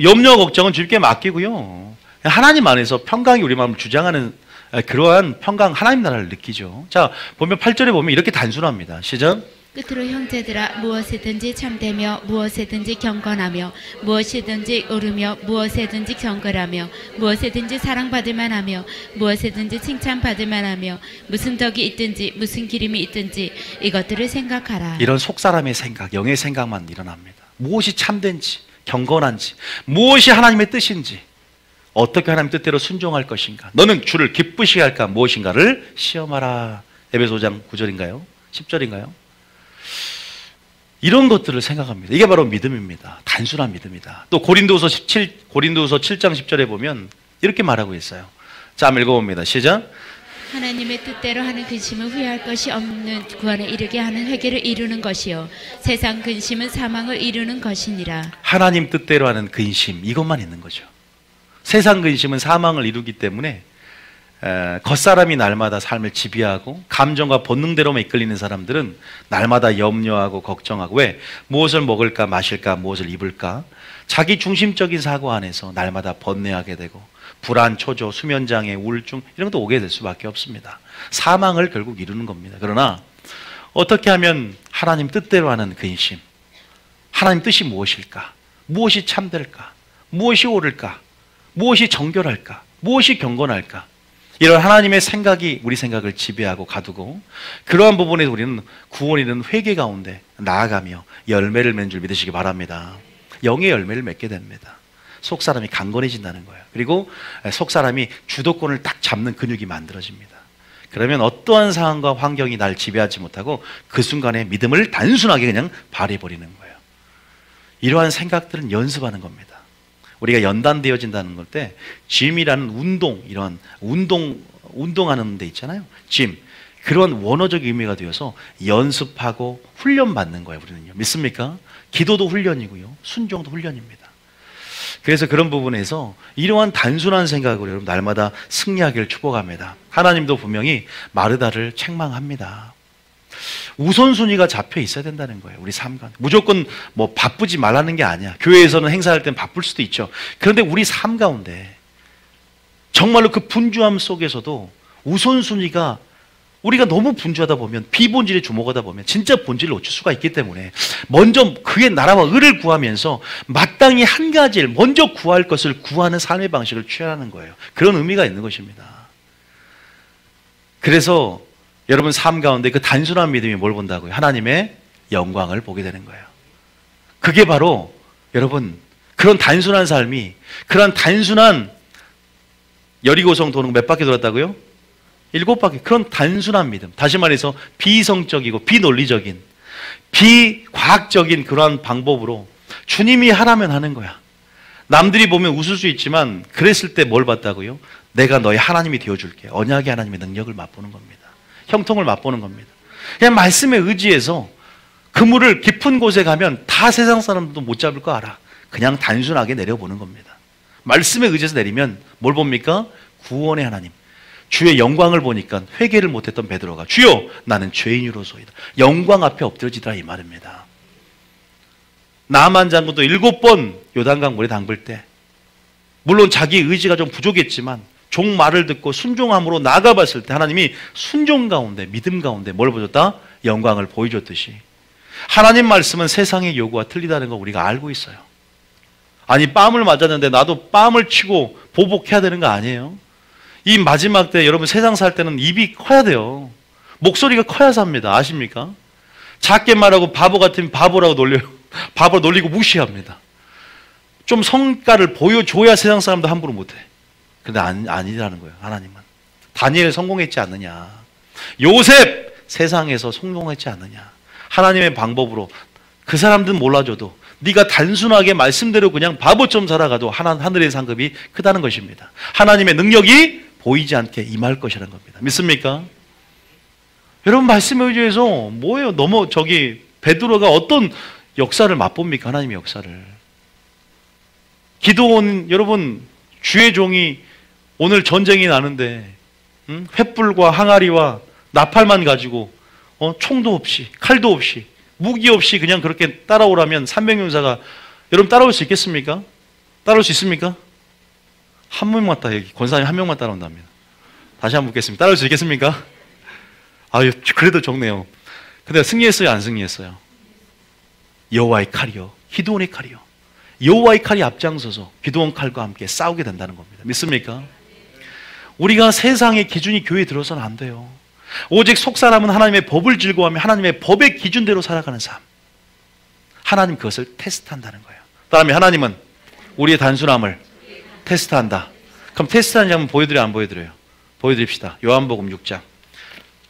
염려 걱정은 주님께 맡기고요. 하나님 안에서 평강이 우리 마음을 주장하는 그러한 평강, 하나님 나라를 느끼죠. 자, 보면 8절에 보면 이렇게 단순합니다. 시작. 끝으로 형제들아 무엇이든지 참되며 무엇이든지 경건하며 무엇이든지 옳으며 무엇이든지 경건하며 무엇이든지 사랑받을 만하며 무엇이든지 칭찬받을 만하며 무슨 덕이 있든지 무슨 기림이 있든지 이것들을 생각하라. 이런 속사람의 생각, 영의 생각만 일어납니다. 무엇이 참된지, 경건한지, 무엇이 하나님의 뜻인지, 어떻게 하나님 뜻대로 순종할 것인가, 너는 주를 기쁘시게 할까 무엇인가를 시험하라. 에베소 5장 9절인가요? 10절인가요? 이런 것들을 생각합니다. 이게 바로 믿음입니다. 단순한 믿음이다. 또 고린도서 7장 10절에 보면 이렇게 말하고 있어요. 자, 한번 읽어봅니다. 시작. 하나님의 뜻대로 하는 근심은 후회할 것이 없는 구원에 이르게 하는 회개를 이루는 것이요 세상 근심은 사망을 이루는 것이니라. 하나님 뜻대로 하는 근심, 이것만 있는 거죠. 세상 근심은 사망을 이루기 때문에 겉사람이 날마다 삶을 지배하고 감정과 본능대로만 이끌리는 사람들은 날마다 염려하고 걱정하고, 왜? 무엇을 먹을까 마실까 무엇을 입을까, 자기 중심적인 사고 안에서 날마다 번뇌하게 되고 불안, 초조, 수면장애, 우울증 이런 것도 오게 될 수밖에 없습니다. 사망을 결국 이루는 겁니다. 그러나 어떻게 하면 하나님 뜻대로 하는 근심, 하나님 뜻이 무엇일까, 무엇이 참될까, 무엇이 옳을까, 무엇이 정결할까, 무엇이 경건할까, 이런 하나님의 생각이 우리 생각을 지배하고 가두고, 그러한 부분에서 우리는 구원이 되는 회개 가운데 나아가며 열매를 맺는 줄 믿으시기 바랍니다. 영의 열매를 맺게 됩니다. 속사람이 강건해진다는 거예요. 그리고 속사람이 주도권을 딱 잡는 근육이 만들어집니다. 그러면 어떠한 상황과 환경이 날 지배하지 못하고 그 순간에 믿음을 단순하게 그냥 발휘해버리는 거예요. 이러한 생각들은 연습하는 겁니다. 우리가 연단되어진다는 걸 때 짐이라는 운동, 이런 운동하는 데 있잖아요. 짐. 그런 원어적 의미가 되어서 연습하고 훈련받는 거예요. 우리는요. 믿습니까? 기도도 훈련이고요. 순종도 훈련입니다. 그래서 그런 부분에서 이러한 단순한 생각으로 여러분 날마다 승리하기를 축복합니다. 하나님도 분명히 마르다를 책망합니다. 우선순위가 잡혀 있어야 된다는 거예요. 우리 삶 가운데 무조건 뭐 바쁘지 말라는 게 아니야. 교회에서는 행사할 땐 바쁠 수도 있죠. 그런데 우리 삶 가운데 정말로 그 분주함 속에서도 우선순위가, 우리가 너무 분주하다 보면 비본질에 주목하다 보면 진짜 본질을 놓칠 수가 있기 때문에 먼저 그의 나라와 의를 구하면서 마땅히 한 가지를 먼저 구할 것을 구하는 삶의 방식을 취하는 거예요. 그런 의미가 있는 것입니다. 그래서 여러분 삶 가운데 그 단순한 믿음이 뭘 본다고요? 하나님의 영광을 보게 되는 거예요. 그게 바로 여러분 그런 단순한 삶이, 그런 단순한 여리고성 도는 몇 바퀴 돌았다고요? 7바퀴. 그런 단순한 믿음. 다시 말해서 비성적이고 비논리적인, 비과학적인 그러한 방법으로 주님이 하라면 하는 거야. 남들이 보면 웃을 수 있지만 그랬을 때 뭘 봤다고요? 내가 너의 하나님이 되어줄게. 언약의 하나님의 능력을 맛보는 겁니다. 형통을 맛보는 겁니다. 그냥 말씀에 의지해서 그물을 깊은 곳에 가면 다 세상 사람도 못 잡을 거 알아. 그냥 단순하게 내려보는 겁니다. 말씀에 의지해서 내리면 뭘 봅니까? 구원의 하나님. 주의 영광을 보니까 회개를 못했던 베드로가 주여 나는 죄인으로소이다. 영광 앞에 엎드려지더라 이 말입니다. 나만 장군도 7번 요단강 물에 담글 때 물론 자기 의지가 좀 부족했지만 종 말을 듣고 순종함으로 나아가봤을 때 하나님이 순종 가운데 믿음 가운데 뭘 보여줬다? 영광을 보여줬듯이 하나님 말씀은 세상의 요구와 틀리다는 거 우리가 알고 있어요. 아니 뺨을 맞았는데 나도 뺨을 치고 보복해야 되는 거 아니에요? 이 마지막 때 여러분 세상 살 때는 입이 커야 돼요. 목소리가 커야 삽니다. 아십니까? 작게 말하고 바보 같으면 바보라고 놀려요. 바보 놀리고 무시합니다. 좀 성과를 보여줘야 세상 사람도 함부로 못해. 근데 아니라는 거예요. 하나님은. 다니엘 성공했지 않느냐. 요셉 세상에서 성공했지 않느냐. 하나님의 방법으로 그 사람들은 몰라줘도 네가 단순하게 말씀대로 그냥 바보처럼 살아가도 하늘의 상급이 크다는 것입니다. 하나님의 능력이 보이지 않게 임할 것이라는 겁니다. 믿습니까? 여러분 말씀에 의지해서 뭐예요? 너무 베드로가 어떤 역사를 맛봅니까? 하나님의 역사를. 기도원 여러분 주의 종이 오늘 전쟁이 나는데 횃불과 항아리와 나팔만 가지고 총도 없이 칼도 없이 무기 없이 그냥 그렇게 따라오라면 300용사가 여러분 따라올 수 있겠습니까? 따라올 수 있습니까? 한 명만 권사님 한 명만 따라온답니다. 다시 한번 묻겠습니다. 따라올 수 있겠습니까? 아유 그래도 적네요. 근데 승리했어요? 안 승리했어요? 여호와의 칼이요 기드온의 칼이요. 여호와의 칼이 앞장서서 기드온 칼과 함께 싸우게 된다는 겁니다. 믿습니까? 우리가 세상의 기준이 교회에 들어서는 안 돼요. 오직 속사람은 하나님의 법을 즐거워하며 하나님의 법의 기준대로 살아가는 삶. 하나님 그것을 테스트한다는 거예요. 다음에 하나님은 우리의 단순함을 테스트한다. 그럼 테스트한 장면 보여드려요? 안 보여드려요? 보여드립시다. 요한복음 6장.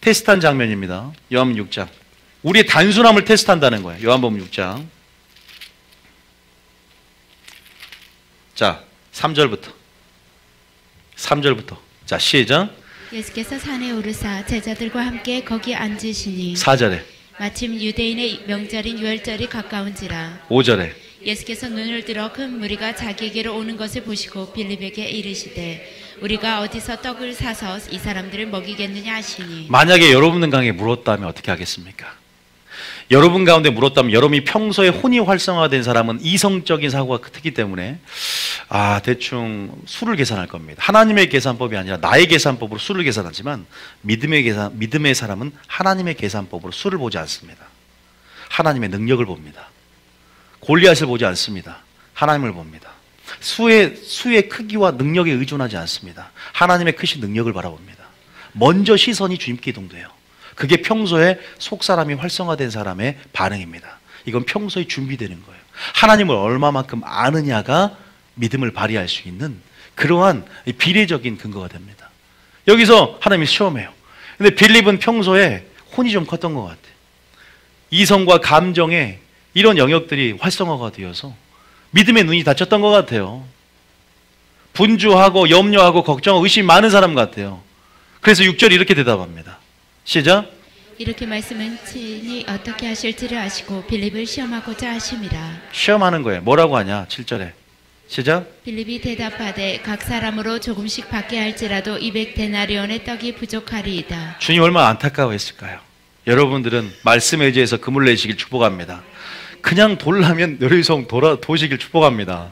테스트한 장면입니다. 요한복음 6장. 우리의 단순함을 테스트한다는 거예요. 요한복음 6장. 자, 3절부터. 자, 시작. 예수께서 산에 오르사 제자들과 함께 거기 앉으시니 4절에 마침 유대인의 명절인 유월절이 가까운지라 5절에 예수께서 눈을 들어 큰 무리가 자기에게로 오는 것을 보시고 빌립에게 이르시되 우리가 어디서 떡을 사서 이 사람들을 먹이겠느냐 하시니 만약에 여러분 강에 물었다면 어떻게 하겠습니까? 여러분 가운데 물었다면 여러분이 평소에 혼이 활성화된 사람은 이성적인 사고가 크기 때문에 대충 수를 계산할 겁니다. 하나님의 계산법이 아니라 나의 계산법으로 수를 계산하지만 믿음의 사람은 하나님의 계산법으로 수를 보지 않습니다. 하나님의 능력을 봅니다. 골리앗을 보지 않습니다. 하나님을 봅니다. 수의 크기와 능력에 의존하지 않습니다. 하나님의 크신 능력을 바라봅니다. 먼저 시선이 주님께 이동돼요. 그게 평소에 속사람이 활성화된 사람의 반응입니다. 이건 평소에 준비되는 거예요. 하나님을 얼마만큼 아느냐가 믿음을 발휘할 수 있는 그러한 비례적인 근거가 됩니다. 여기서 하나님이 시험해요. 근데 빌립은 평소에 혼이 좀 컸던 것 같아요. 이성과 감정에 이런 영역들이 활성화가 되어서 믿음의 눈이 닫혔던 것 같아요. 분주하고 염려하고 걱정하고 의심이 많은 사람 같아요. 그래서 6절이 이렇게 대답합니다. 시작. 이렇게 말씀은 친히 어떻게 하실지를 아시고 빌립을 시험하고자 하심이라. 시험하는 거예요. 뭐라고 하냐? 7절에 시작. 빌립이 대답하되 각 사람으로 조금씩 받게 할지라도 200데나리온의 떡이 부족하리이다. 주님 얼마나 안타까워했을까요? 여러분들은 말씀에 의지해서 금을 내시길 축복합니다. 그냥 돌라면 너희성 도시길 축복합니다.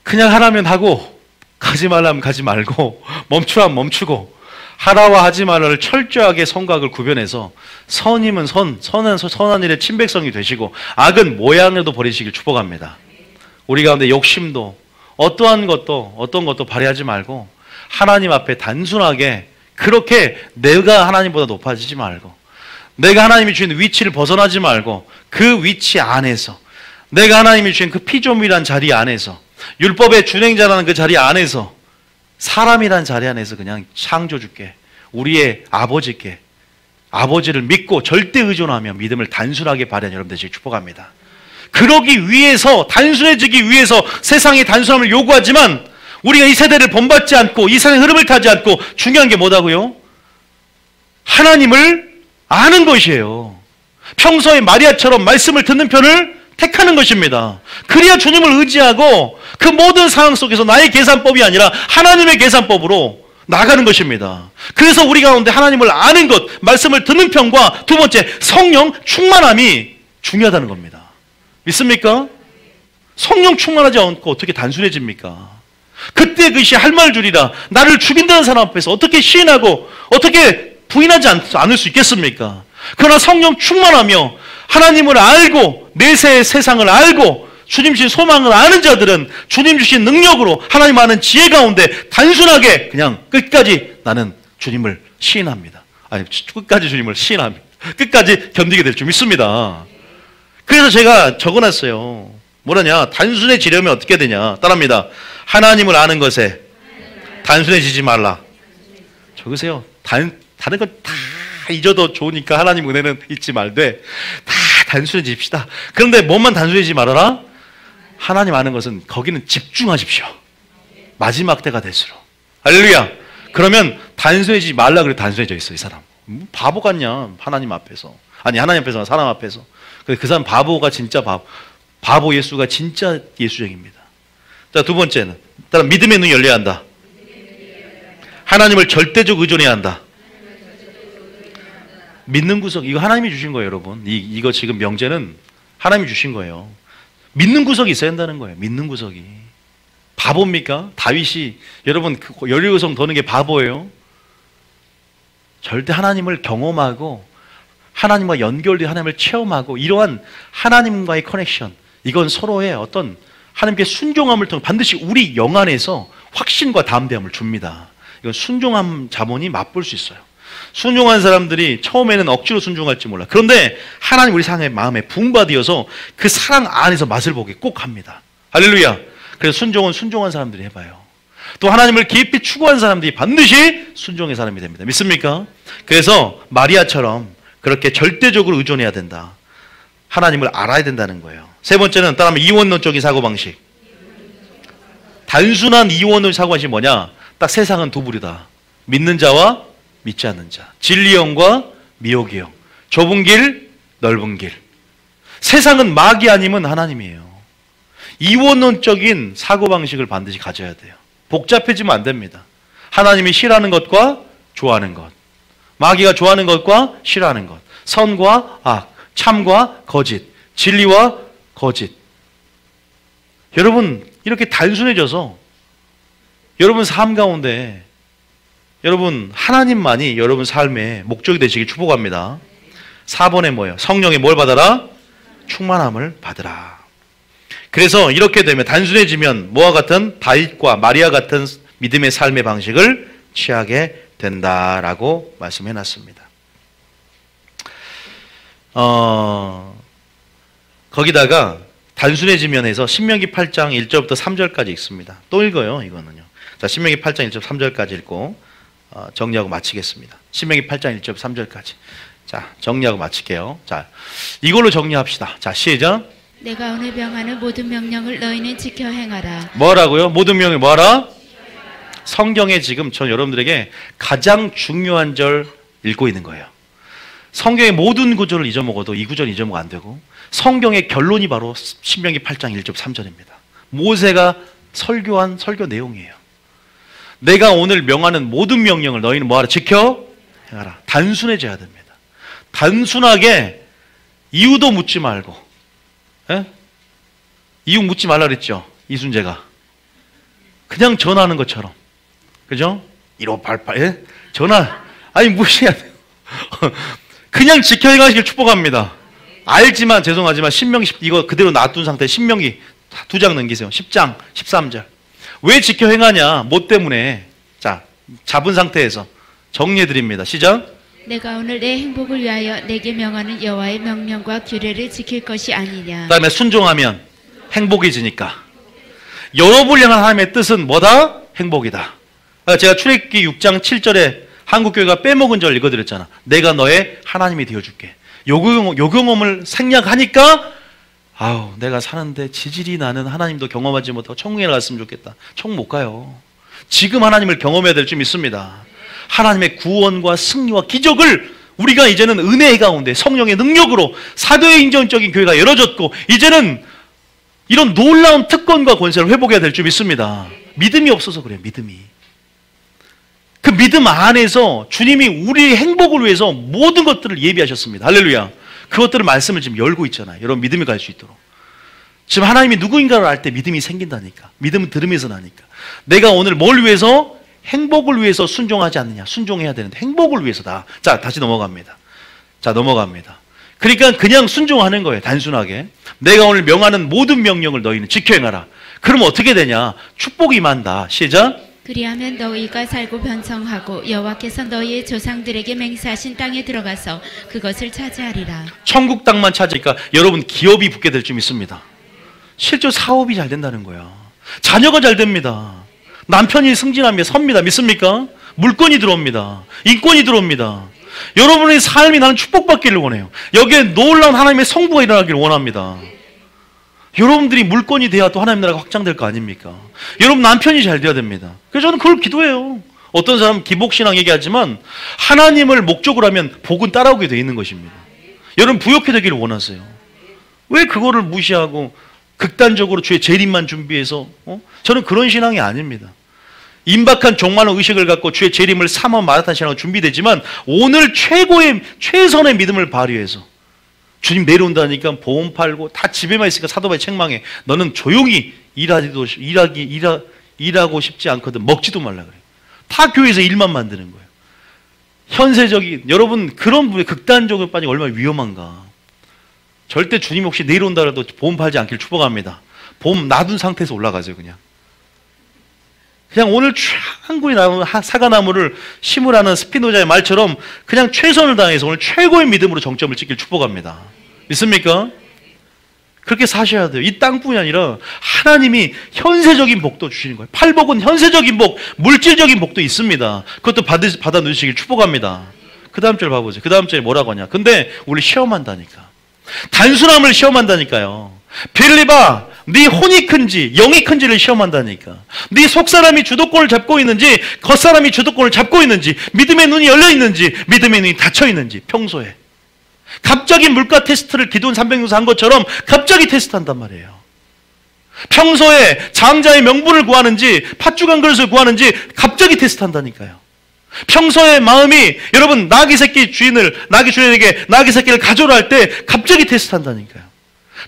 그냥 하라면 하고 가지 말라면 가지 말고 멈추라면 멈추고 하라와 하지 말라를 철저하게 선각을 구별해서 선임은 선한 일의 친백성이 되시고 악은 모양에도 버리시길 축복합니다. 우리 가운데 욕심도 어떤 것도 발휘하지 말고 하나님 앞에 단순하게 그렇게 내가 하나님보다 높아지지 말고 내가 하나님이 주신 위치를 벗어나지 말고 그 위치 안에서 내가 하나님이 주신 그 피조물이란 자리 안에서 율법의 준행자라는 그 자리 안에서 사람이란 자리 안에서 그냥 창조주께 우리의 아버지께 아버지를 믿고 절대 의존하며 믿음을 단순하게 발휘하는 여러분 되시길 축복합니다. 그러기 위해서 단순해지기 위해서 세상의 단순함을 요구하지만 우리가 이 세대를 본받지 않고 이 세상의 흐름을 타지 않고 중요한 게 뭐다고요? 하나님을 아는 것이에요. 평소에 마리아처럼 말씀을 듣는 편을 택하는 것입니다. 그래야 주님을 의지하고 그 모든 상황 속에서 나의 계산법이 아니라 하나님의 계산법으로 나가는 것입니다. 그래서 우리 가운데 하나님을 아는 것, 말씀을 듣는 편과 두 번째, 성령 충만함이 중요하다는 겁니다. 믿습니까? 성령 충만하지 않고 어떻게 단순해집니까? 그때 그것이 할 말 줄이라 나를 죽인다는 사람 앞에서 어떻게 시인하고 어떻게 부인하지 않을 수 있겠습니까? 그러나 성령 충만하며 하나님을 알고 내세의 세상을 알고 주님 주신 소망을 아는 자들은 주님 주신 능력으로 하나님 아는 지혜 가운데 단순하게 그냥 끝까지 나는 주님을 시인합니다. 아니, 끝까지 주님을 시인합니다. 끝까지 견디게 될 줄 믿습니다. 그래서 제가 적어놨어요. 뭐라냐? 단순해지려면 어떻게 되냐? 따라합니다. 하나님을 아는 것에 단순해지지 말라. 적으세요. 다른 건 다 잊어도 좋으니까 하나님 은혜는 잊지 말되 다 단순해집시다. 그런데 뭐만 단순해지지 말아라? 하나님 아는 것은 거기는 집중하십시오. 마지막 때가 될수록. 할렐루야. 그러면 단순해지지 말라 그래 단순해져 있어 이 사람. 바보 같냐? 하나님 앞에서. 아니 하나님 앞에서 사람 앞에서. 그 사람 바보가 진짜 바보 예수가 진짜 예수쟁입니다. 자, 두 번째는 따라 믿음의 눈이 열려야 한다. 하나님을 절대적 의존해야 한다. 믿는 구석, 이거 하나님이 주신 거예요, 여러분. 이거 지금 명제는 하나님이 주신 거예요. 믿는 구석이 있어야 한다는 거예요. 믿는 구석이. 바보입니까? 다윗이 여러분 여리고성 도는 게 바보예요? 절대 하나님을 경험하고 하나님과 연결돼 하나님을 체험하고 이러한 하나님과의 커넥션, 이건 서로의 어떤 하나님께 순종함을 통해 반드시 우리 영 안에서 확신과 담대함을 줍니다. 이건 순종함 자본이 맛볼 수 있어요. 순종한 사람들이 처음에는 억지로 순종할지 몰라. 그런데 하나님 우리 상의 마음에 부흥받으어서 그 사랑 안에서 맛을 보게 꼭 합니다. 할렐루야. 그래서 순종은 순종한 사람들이 해봐요. 또 하나님을 깊이 추구한 사람들이 반드시 순종의 사람이 됩니다. 믿습니까? 그래서 마리아처럼 그렇게 절대적으로 의존해야 된다. 하나님을 알아야 된다는 거예요. 세 번째는 따라하면 이원론적인 사고방식. 단순한 이원론 사고방식이 뭐냐? 딱 세상은 두 부류다. 믿는 자와 믿지 않는 자. 진리형과 미혹이형. 좁은 길, 넓은 길. 세상은 마귀 아니면 하나님이에요. 이원론적인 사고방식을 반드시 가져야 돼요. 복잡해지면 안 됩니다. 하나님이 싫어하는 것과 좋아하는 것, 마귀가 좋아하는 것과 싫어하는 것, 선과 악, 참과 거짓, 진리와 거짓. 여러분 이렇게 단순해져서 여러분 삶 가운데 여러분 하나님만이 여러분 삶의 목적이 되시길 축복합니다. 4번에 뭐예요? 성령의 뭘 받아라? 충만함을 받으라. 그래서 이렇게 되면 단순해지면 뭐와 같은 다윗과 마리아 같은 믿음의 삶의 방식을 취하게 된다라고 말씀해 놨습니다. 거기다가 단순해지면 해서 신명기 8장 1절부터 3절까지 읽습니다. 또 읽어요, 이거는요. 자, 신명기 8장 1절 3절까지 읽고 정리하고 마치겠습니다. 신명기 8장 1절 3절까지. 자, 정리하고 마칠게요. 자, 이걸로 정리합시다. 자, 시작. 내가 오늘 명하는 모든 명령을 너희는 지켜 행하라. 뭐라고요? 모든 명령을 뭐하라? 성경에 지금 전 여러분들에게 가장 중요한 절 읽고 있는 거예요. 성경의 모든 구절을 잊어먹어도 이 구절 잊어먹으면 안 되고 성경의 결론이 바로 신명기 8장 1절 3절입니다. 모세가 설교한 설교 내용이에요. 내가 오늘 명하는 모든 명령을 너희는 뭐하라? 지켜 행하라. 단순해져야 됩니다. 단순하게 이유도 묻지 말고. 예? 이유 묻지 말라 그랬죠. 이순재가 그냥 전화하는 것처럼, 그죠? 1588 예? 전화 아니 무시해야 돼요. 그냥 지켜 행하시길 축복합니다. 알지만 죄송하지만 신명기 이거 그대로 놔둔 상태. 신명기 2장 넘기세요. 10장 13절. 왜 지켜 행하냐? 뭐 때문에? 자, 잡은 상태에서 정리해 드립니다. 시작. 내가 오늘 내 행복을 위하여 내게 명하는 여호와의 명령과 규례를 지킬 것이 아니냐. 그다음에 순종하면 행복해지니까. 여러분을 향한 하나님의 뜻은 뭐다? 행복이다. 제가 출애굽기 6장 7절에 한국교회가 빼먹은 절 읽어드렸잖아. 내가 너의 하나님이 되어줄게. 요 경험을 생략하니까 아우 내가 사는데 지질이 나는 하나님도 경험하지 못하고 천국에 갔으면 좋겠다. 천국 못 가요. 지금 하나님을 경험해야 될 줄 믿습니다. 하나님의 구원과 승리와 기적을 우리가 이제는 은혜 가운데 성령의 능력으로 사도의 인정적인 교회가 열어졌고 이제는 이런 놀라운 특권과 권세를 회복해야 될 줄 믿습니다. 믿음이 없어서 그래요. 믿음이. 그 믿음 안에서 주님이 우리의 행복을 위해서 모든 것들을 예비하셨습니다. 할렐루야. 그것들을 말씀을 지금 열고 있잖아요. 여러분 믿음이 갈 수 있도록. 지금 하나님이 누구인가를 알 때 믿음이 생긴다니까. 믿음은 들으면서 나니까. 내가 오늘 뭘 위해서? 행복을 위해서 순종하지 않느냐. 순종해야 되는데 행복을 위해서다. 자, 다시 넘어갑니다. 자, 넘어갑니다. 그러니까 그냥 순종하는 거예요. 단순하게. 내가 오늘 명하는 모든 명령을 너희는 지켜 행하라. 그럼 어떻게 되냐? 축복이 임한다. 시작. 그리하면 너희가 살고 번성하고 여호와께서 너희의 조상들에게 맹세하신 땅에 들어가서 그것을 차지하리라. 천국 땅만 찾으니까 여러분 기업이 붙게 될 줄 믿습니다. 실제 사업이 잘 된다는 거야. 자녀가 잘 됩니다. 남편이 승진하며 섭니다. 믿습니까? 물건이 들어옵니다. 인권이 들어옵니다. 여러분의 삶이 나는 축복받기를 원해요. 여기에 놀라운 하나님의 성부가 일어나기를 원합니다. 여러분들이 물건이 돼야 또 하나님 나라가 확장될 거 아닙니까? 여러분 남편이 잘 돼야 됩니다. 그래서 저는 그걸 기도해요. 어떤 사람은 기복신앙 얘기하지만 하나님을 목적으로 하면 복은 따라오게 돼 있는 것입니다. 여러분 부욕해 되기를 원하세요. 왜 그거를 무시하고 극단적으로 주의 재림만 준비해서 저는 그런 신앙이 아닙니다. 임박한 종말의 의식을 갖고 주의 재림을 삼아 마라탄 신앙으로 준비되지만 오늘 최선의 믿음을 발휘해서 주님 내려온다니까 보험 팔고 다 집에만 있으니까 사도바이 책망해. 너는 조용히 일하고 싶지 않거든. 먹지도 말라 그래. 다 교회에서 일만 만드는 거예요. 현세적인 여러분 그런 분의 극단적으로 빠지면 얼마나 위험한가. 절대 주님 혹시 내려온다 해도 보험 팔지 않기를 축복합니다. 보험 놔둔 상태에서 올라가세요. 그냥 오늘 한국에 나오는 사과나무를 심으라는 스피노자의 말처럼 그냥 최선을 다해서 오늘 최고의 믿음으로 정점을 찍길 축복합니다. 믿습니까? 그렇게 사셔야 돼요. 이 땅뿐이 아니라 하나님이 현세적인 복도 주시는 거예요. 팔복은 현세적인 복, 물질적인 복도 있습니다. 그것도 받아 누리시길 축복합니다. 그 다음 절 봐보세요. 그 다음 절에 뭐라고 하냐. 근데 우리 시험한다니까. 단순함을 시험한다니까요. 빌리바, 네 혼이 큰지 영이 큰지를 시험한다니까. 네 속사람이 주도권을 잡고 있는지 겉사람이 주도권을 잡고 있는지 믿음의 눈이 열려 있는지 믿음의 눈이 닫혀 있는지 평소에 갑자기 물가 테스트를 기도원 300명에서 한 것처럼 갑자기 테스트한단 말이에요. 평소에 장자의 명분을 구하는지 팥죽 한 그릇을 구하는지 갑자기 테스트한다니까요. 평소에 마음이 여러분 나귀 주인에게 나귀 새끼를 가져라 할 때 갑자기 테스트한다니까요.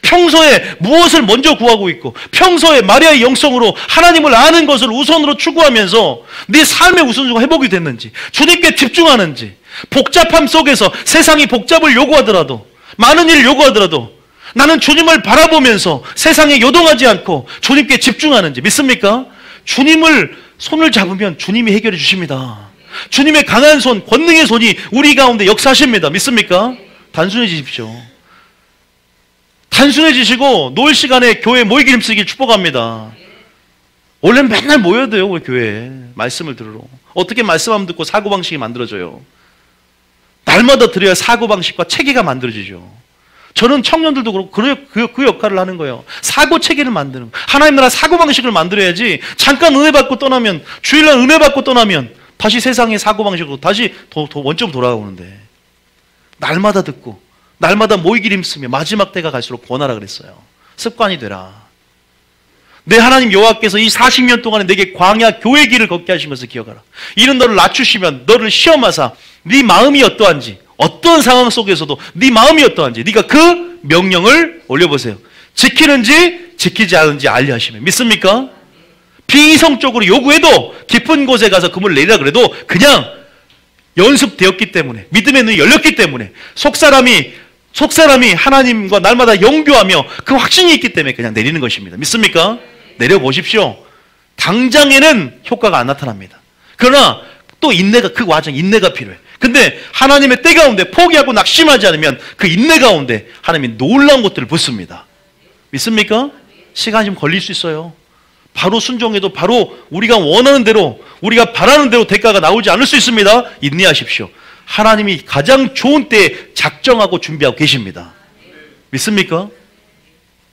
평소에 무엇을 먼저 구하고 있고 평소에 마리아의 영성으로 하나님을 아는 것을 우선으로 추구하면서 네 삶의 우선순위가 회복이 됐는지 주님께 집중하는지 복잡함 속에서 세상이 복잡을 요구하더라도 많은 일을 요구하더라도 나는 주님을 바라보면서 세상에 요동하지 않고 주님께 집중하는지 믿습니까? 주님을 손을 잡으면 주님이 해결해 주십니다. 주님의 강한 손, 권능의 손이 우리 가운데 역사하십니다. 믿습니까? 단순해지십시오. 단순해지시고 놀 시간에 교회 모이기 힘쓰길 축복합니다. 원래는 맨날 모여야 돼요. 우리 교회에 말씀을 들으러. 어떻게 말씀하면 듣고 사고방식이 만들어져요. 날마다 들어야 사고방식과 체계가 만들어지죠. 저는 청년들도 그렇고 그 역할을 하는 거예요. 사고체계를 만드는 거예요. 하나님 나라 사고방식을 만들어야지 잠깐 은혜 받고 떠나면 주일날 은혜 받고 떠나면 다시 세상의 사고방식으로 다시 원점 돌아오는데 날마다 듣고 날마다 모이길 힘쓰며 마지막 때가 갈수록 권하라 그랬어요. 습관이 되라. 내 하나님 여호와께서 이 40년 동안에 내게 광야 교회 길을 걷게 하신 것을 기억하라. 이는 너를 낮추시면 너를 시험하사 네 마음이 어떠한지 어떤 상황 속에서도 네 마음이 어떠한지 네가 그 명령을 올려보세요. 지키는지 지키지 않은지 알려 하시면 믿습니까? 비이성적으로 요구해도 깊은 곳에 가서 금을 내리라 그래도 그냥 연습되었기 때문에 믿음의 눈이 열렸기 때문에 속사람이 하나님과 날마다 영교하며 그 확신이 있기 때문에 그냥 내리는 것입니다. 믿습니까? 내려보십시오. 당장에는 효과가 안 나타납니다. 그러나 또 그 과정 인내가 필요해. 근데 하나님의 때 가운데 포기하고 낙심하지 않으면 그 인내 가운데 하나님이 놀라운 것들을 붓습니다. 믿습니까? 시간이 좀 걸릴 수 있어요. 바로 순종해도 바로 우리가 원하는 대로, 우리가 바라는 대로 대가가 나오지 않을 수 있습니다. 인내하십시오. 하나님이 가장 좋은 때에 작정하고 준비하고 계십니다. 믿습니까?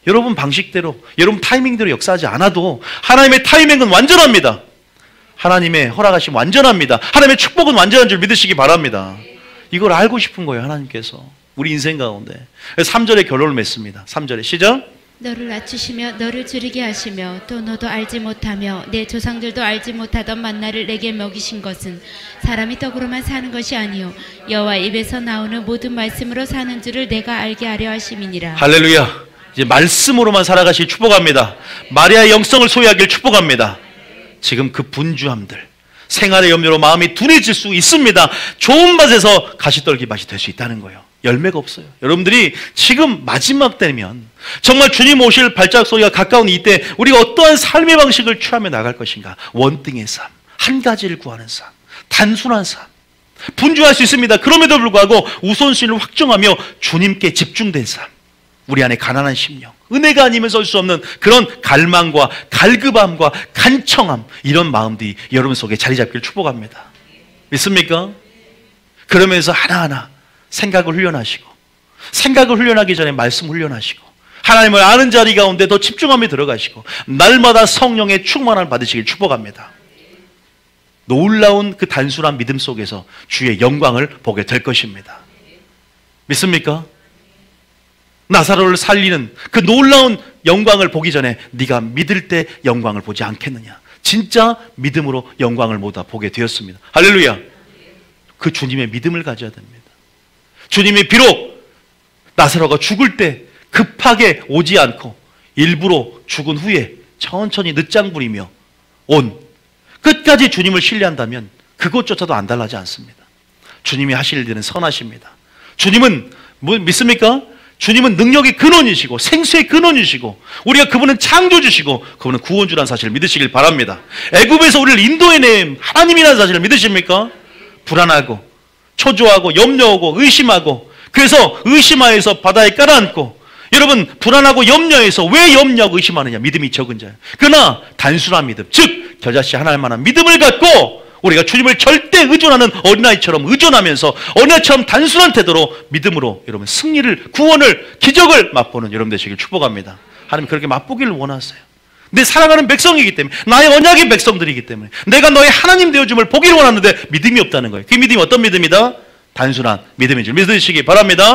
여러분 방식대로, 여러분 타이밍대로 역사하지 않아도 하나님의 타이밍은 완전합니다. 하나님의 허락하심 완전합니다. 하나님의 축복은 완전한 줄 믿으시기 바랍니다. 이걸 알고 싶은 거예요, 하나님께서. 우리 인생 가운데. 3절에 결론을 맺습니다. 3절에 시작. 너를 낮추시며 너를 줄이게 하시며 또 너도 알지 못하며 내 조상들도 알지 못하던 만나를 내게 먹이신 것은 사람이 떡으로만 사는 것이 아니요 여호와 입에서 나오는 모든 말씀으로 사는 줄을 내가 알게 하려 하심이니라. 할렐루야. 이제 말씀으로만 살아가실 축복합니다. 마리아의 영성을 소유하길 축복합니다. 지금 그 분주함들, 생활의 염려로 마음이 둔해질 수 있습니다. 좋은 밭에서 가시떨기 밭이 될 수 있다는 거예요. 열매가 없어요. 여러분들이 지금 마지막 때면 정말 주님 오실 발자국 소리가 가까운 이때 우리가 어떠한 삶의 방식을 취하며 나갈 것인가. 원등의 삶, 한 가지를 구하는 삶, 단순한 삶, 분주할 수 있습니다. 그럼에도 불구하고 우선순위를 확정하며 주님께 집중된 삶, 우리 안에 가난한 심령, 은혜가 아니면 설 수 없는 그런 갈망과 갈급함과 간청함, 이런 마음들이 여러분 속에 자리 잡기를 축복합니다. 믿습니까? 그러면서 하나하나 생각을 훈련하시고, 생각을 훈련하기 전에 말씀 훈련하시고, 하나님을 아는 자리 가운데 더 집중하며 들어가시고, 날마다 성령의 충만함을 받으시길 축복합니다. 놀라운 그 단순한 믿음 속에서 주의 영광을 보게 될 것입니다. 믿습니까? 나사로를 살리는 그 놀라운 영광을 보기 전에 네가 믿을 때 영광을 보지 않겠느냐. 진짜 믿음으로 영광을 모두 보게 되었습니다. 할렐루야. 그 주님의 믿음을 가져야 됩니다. 주님이 비록 나사로가 죽을 때 급하게 오지 않고 일부러 죽은 후에 천천히 늦장 부리며 온, 끝까지 주님을 신뢰한다면 그것조차도 안 달라지 않습니다. 주님이 하실 일은 선하십니다. 주님은 믿습니까? 주님은 능력의 근원이시고 생수의 근원이시고 우리가 그분은 창조주시고 그분은 구원주라는 사실을 믿으시길 바랍니다. 애굽에서 우리를 인도해낸 하나님이라는 사실을 믿으십니까? 불안하고 초조하고 염려하고 의심하고, 그래서 의심하여서 바다에 깔아앉고, 여러분 불안하고 염려해서 왜 염려하고 의심하느냐? 믿음이 적은 자예요. 그러나 단순한 믿음, 즉 겨자씨 하나만한 믿음을 갖고 우리가 주님을 절대 의존하는 어린아이처럼 의존하면서 어린아이처럼 단순한 태도로 믿음으로 여러분 승리를, 구원을, 기적을 맛보는 여러분 되시길 축복합니다. 하나님 그렇게 맛보기를 원하세요. 내 사랑하는 백성이기 때문에, 나의 언약의 백성들이기 때문에, 내가 너의 하나님 되어줌을 보기를 원하는데 믿음이 없다는 거예요. 그 믿음이 어떤 믿음이다? 단순한 믿음인 줄 믿으시기 바랍니다.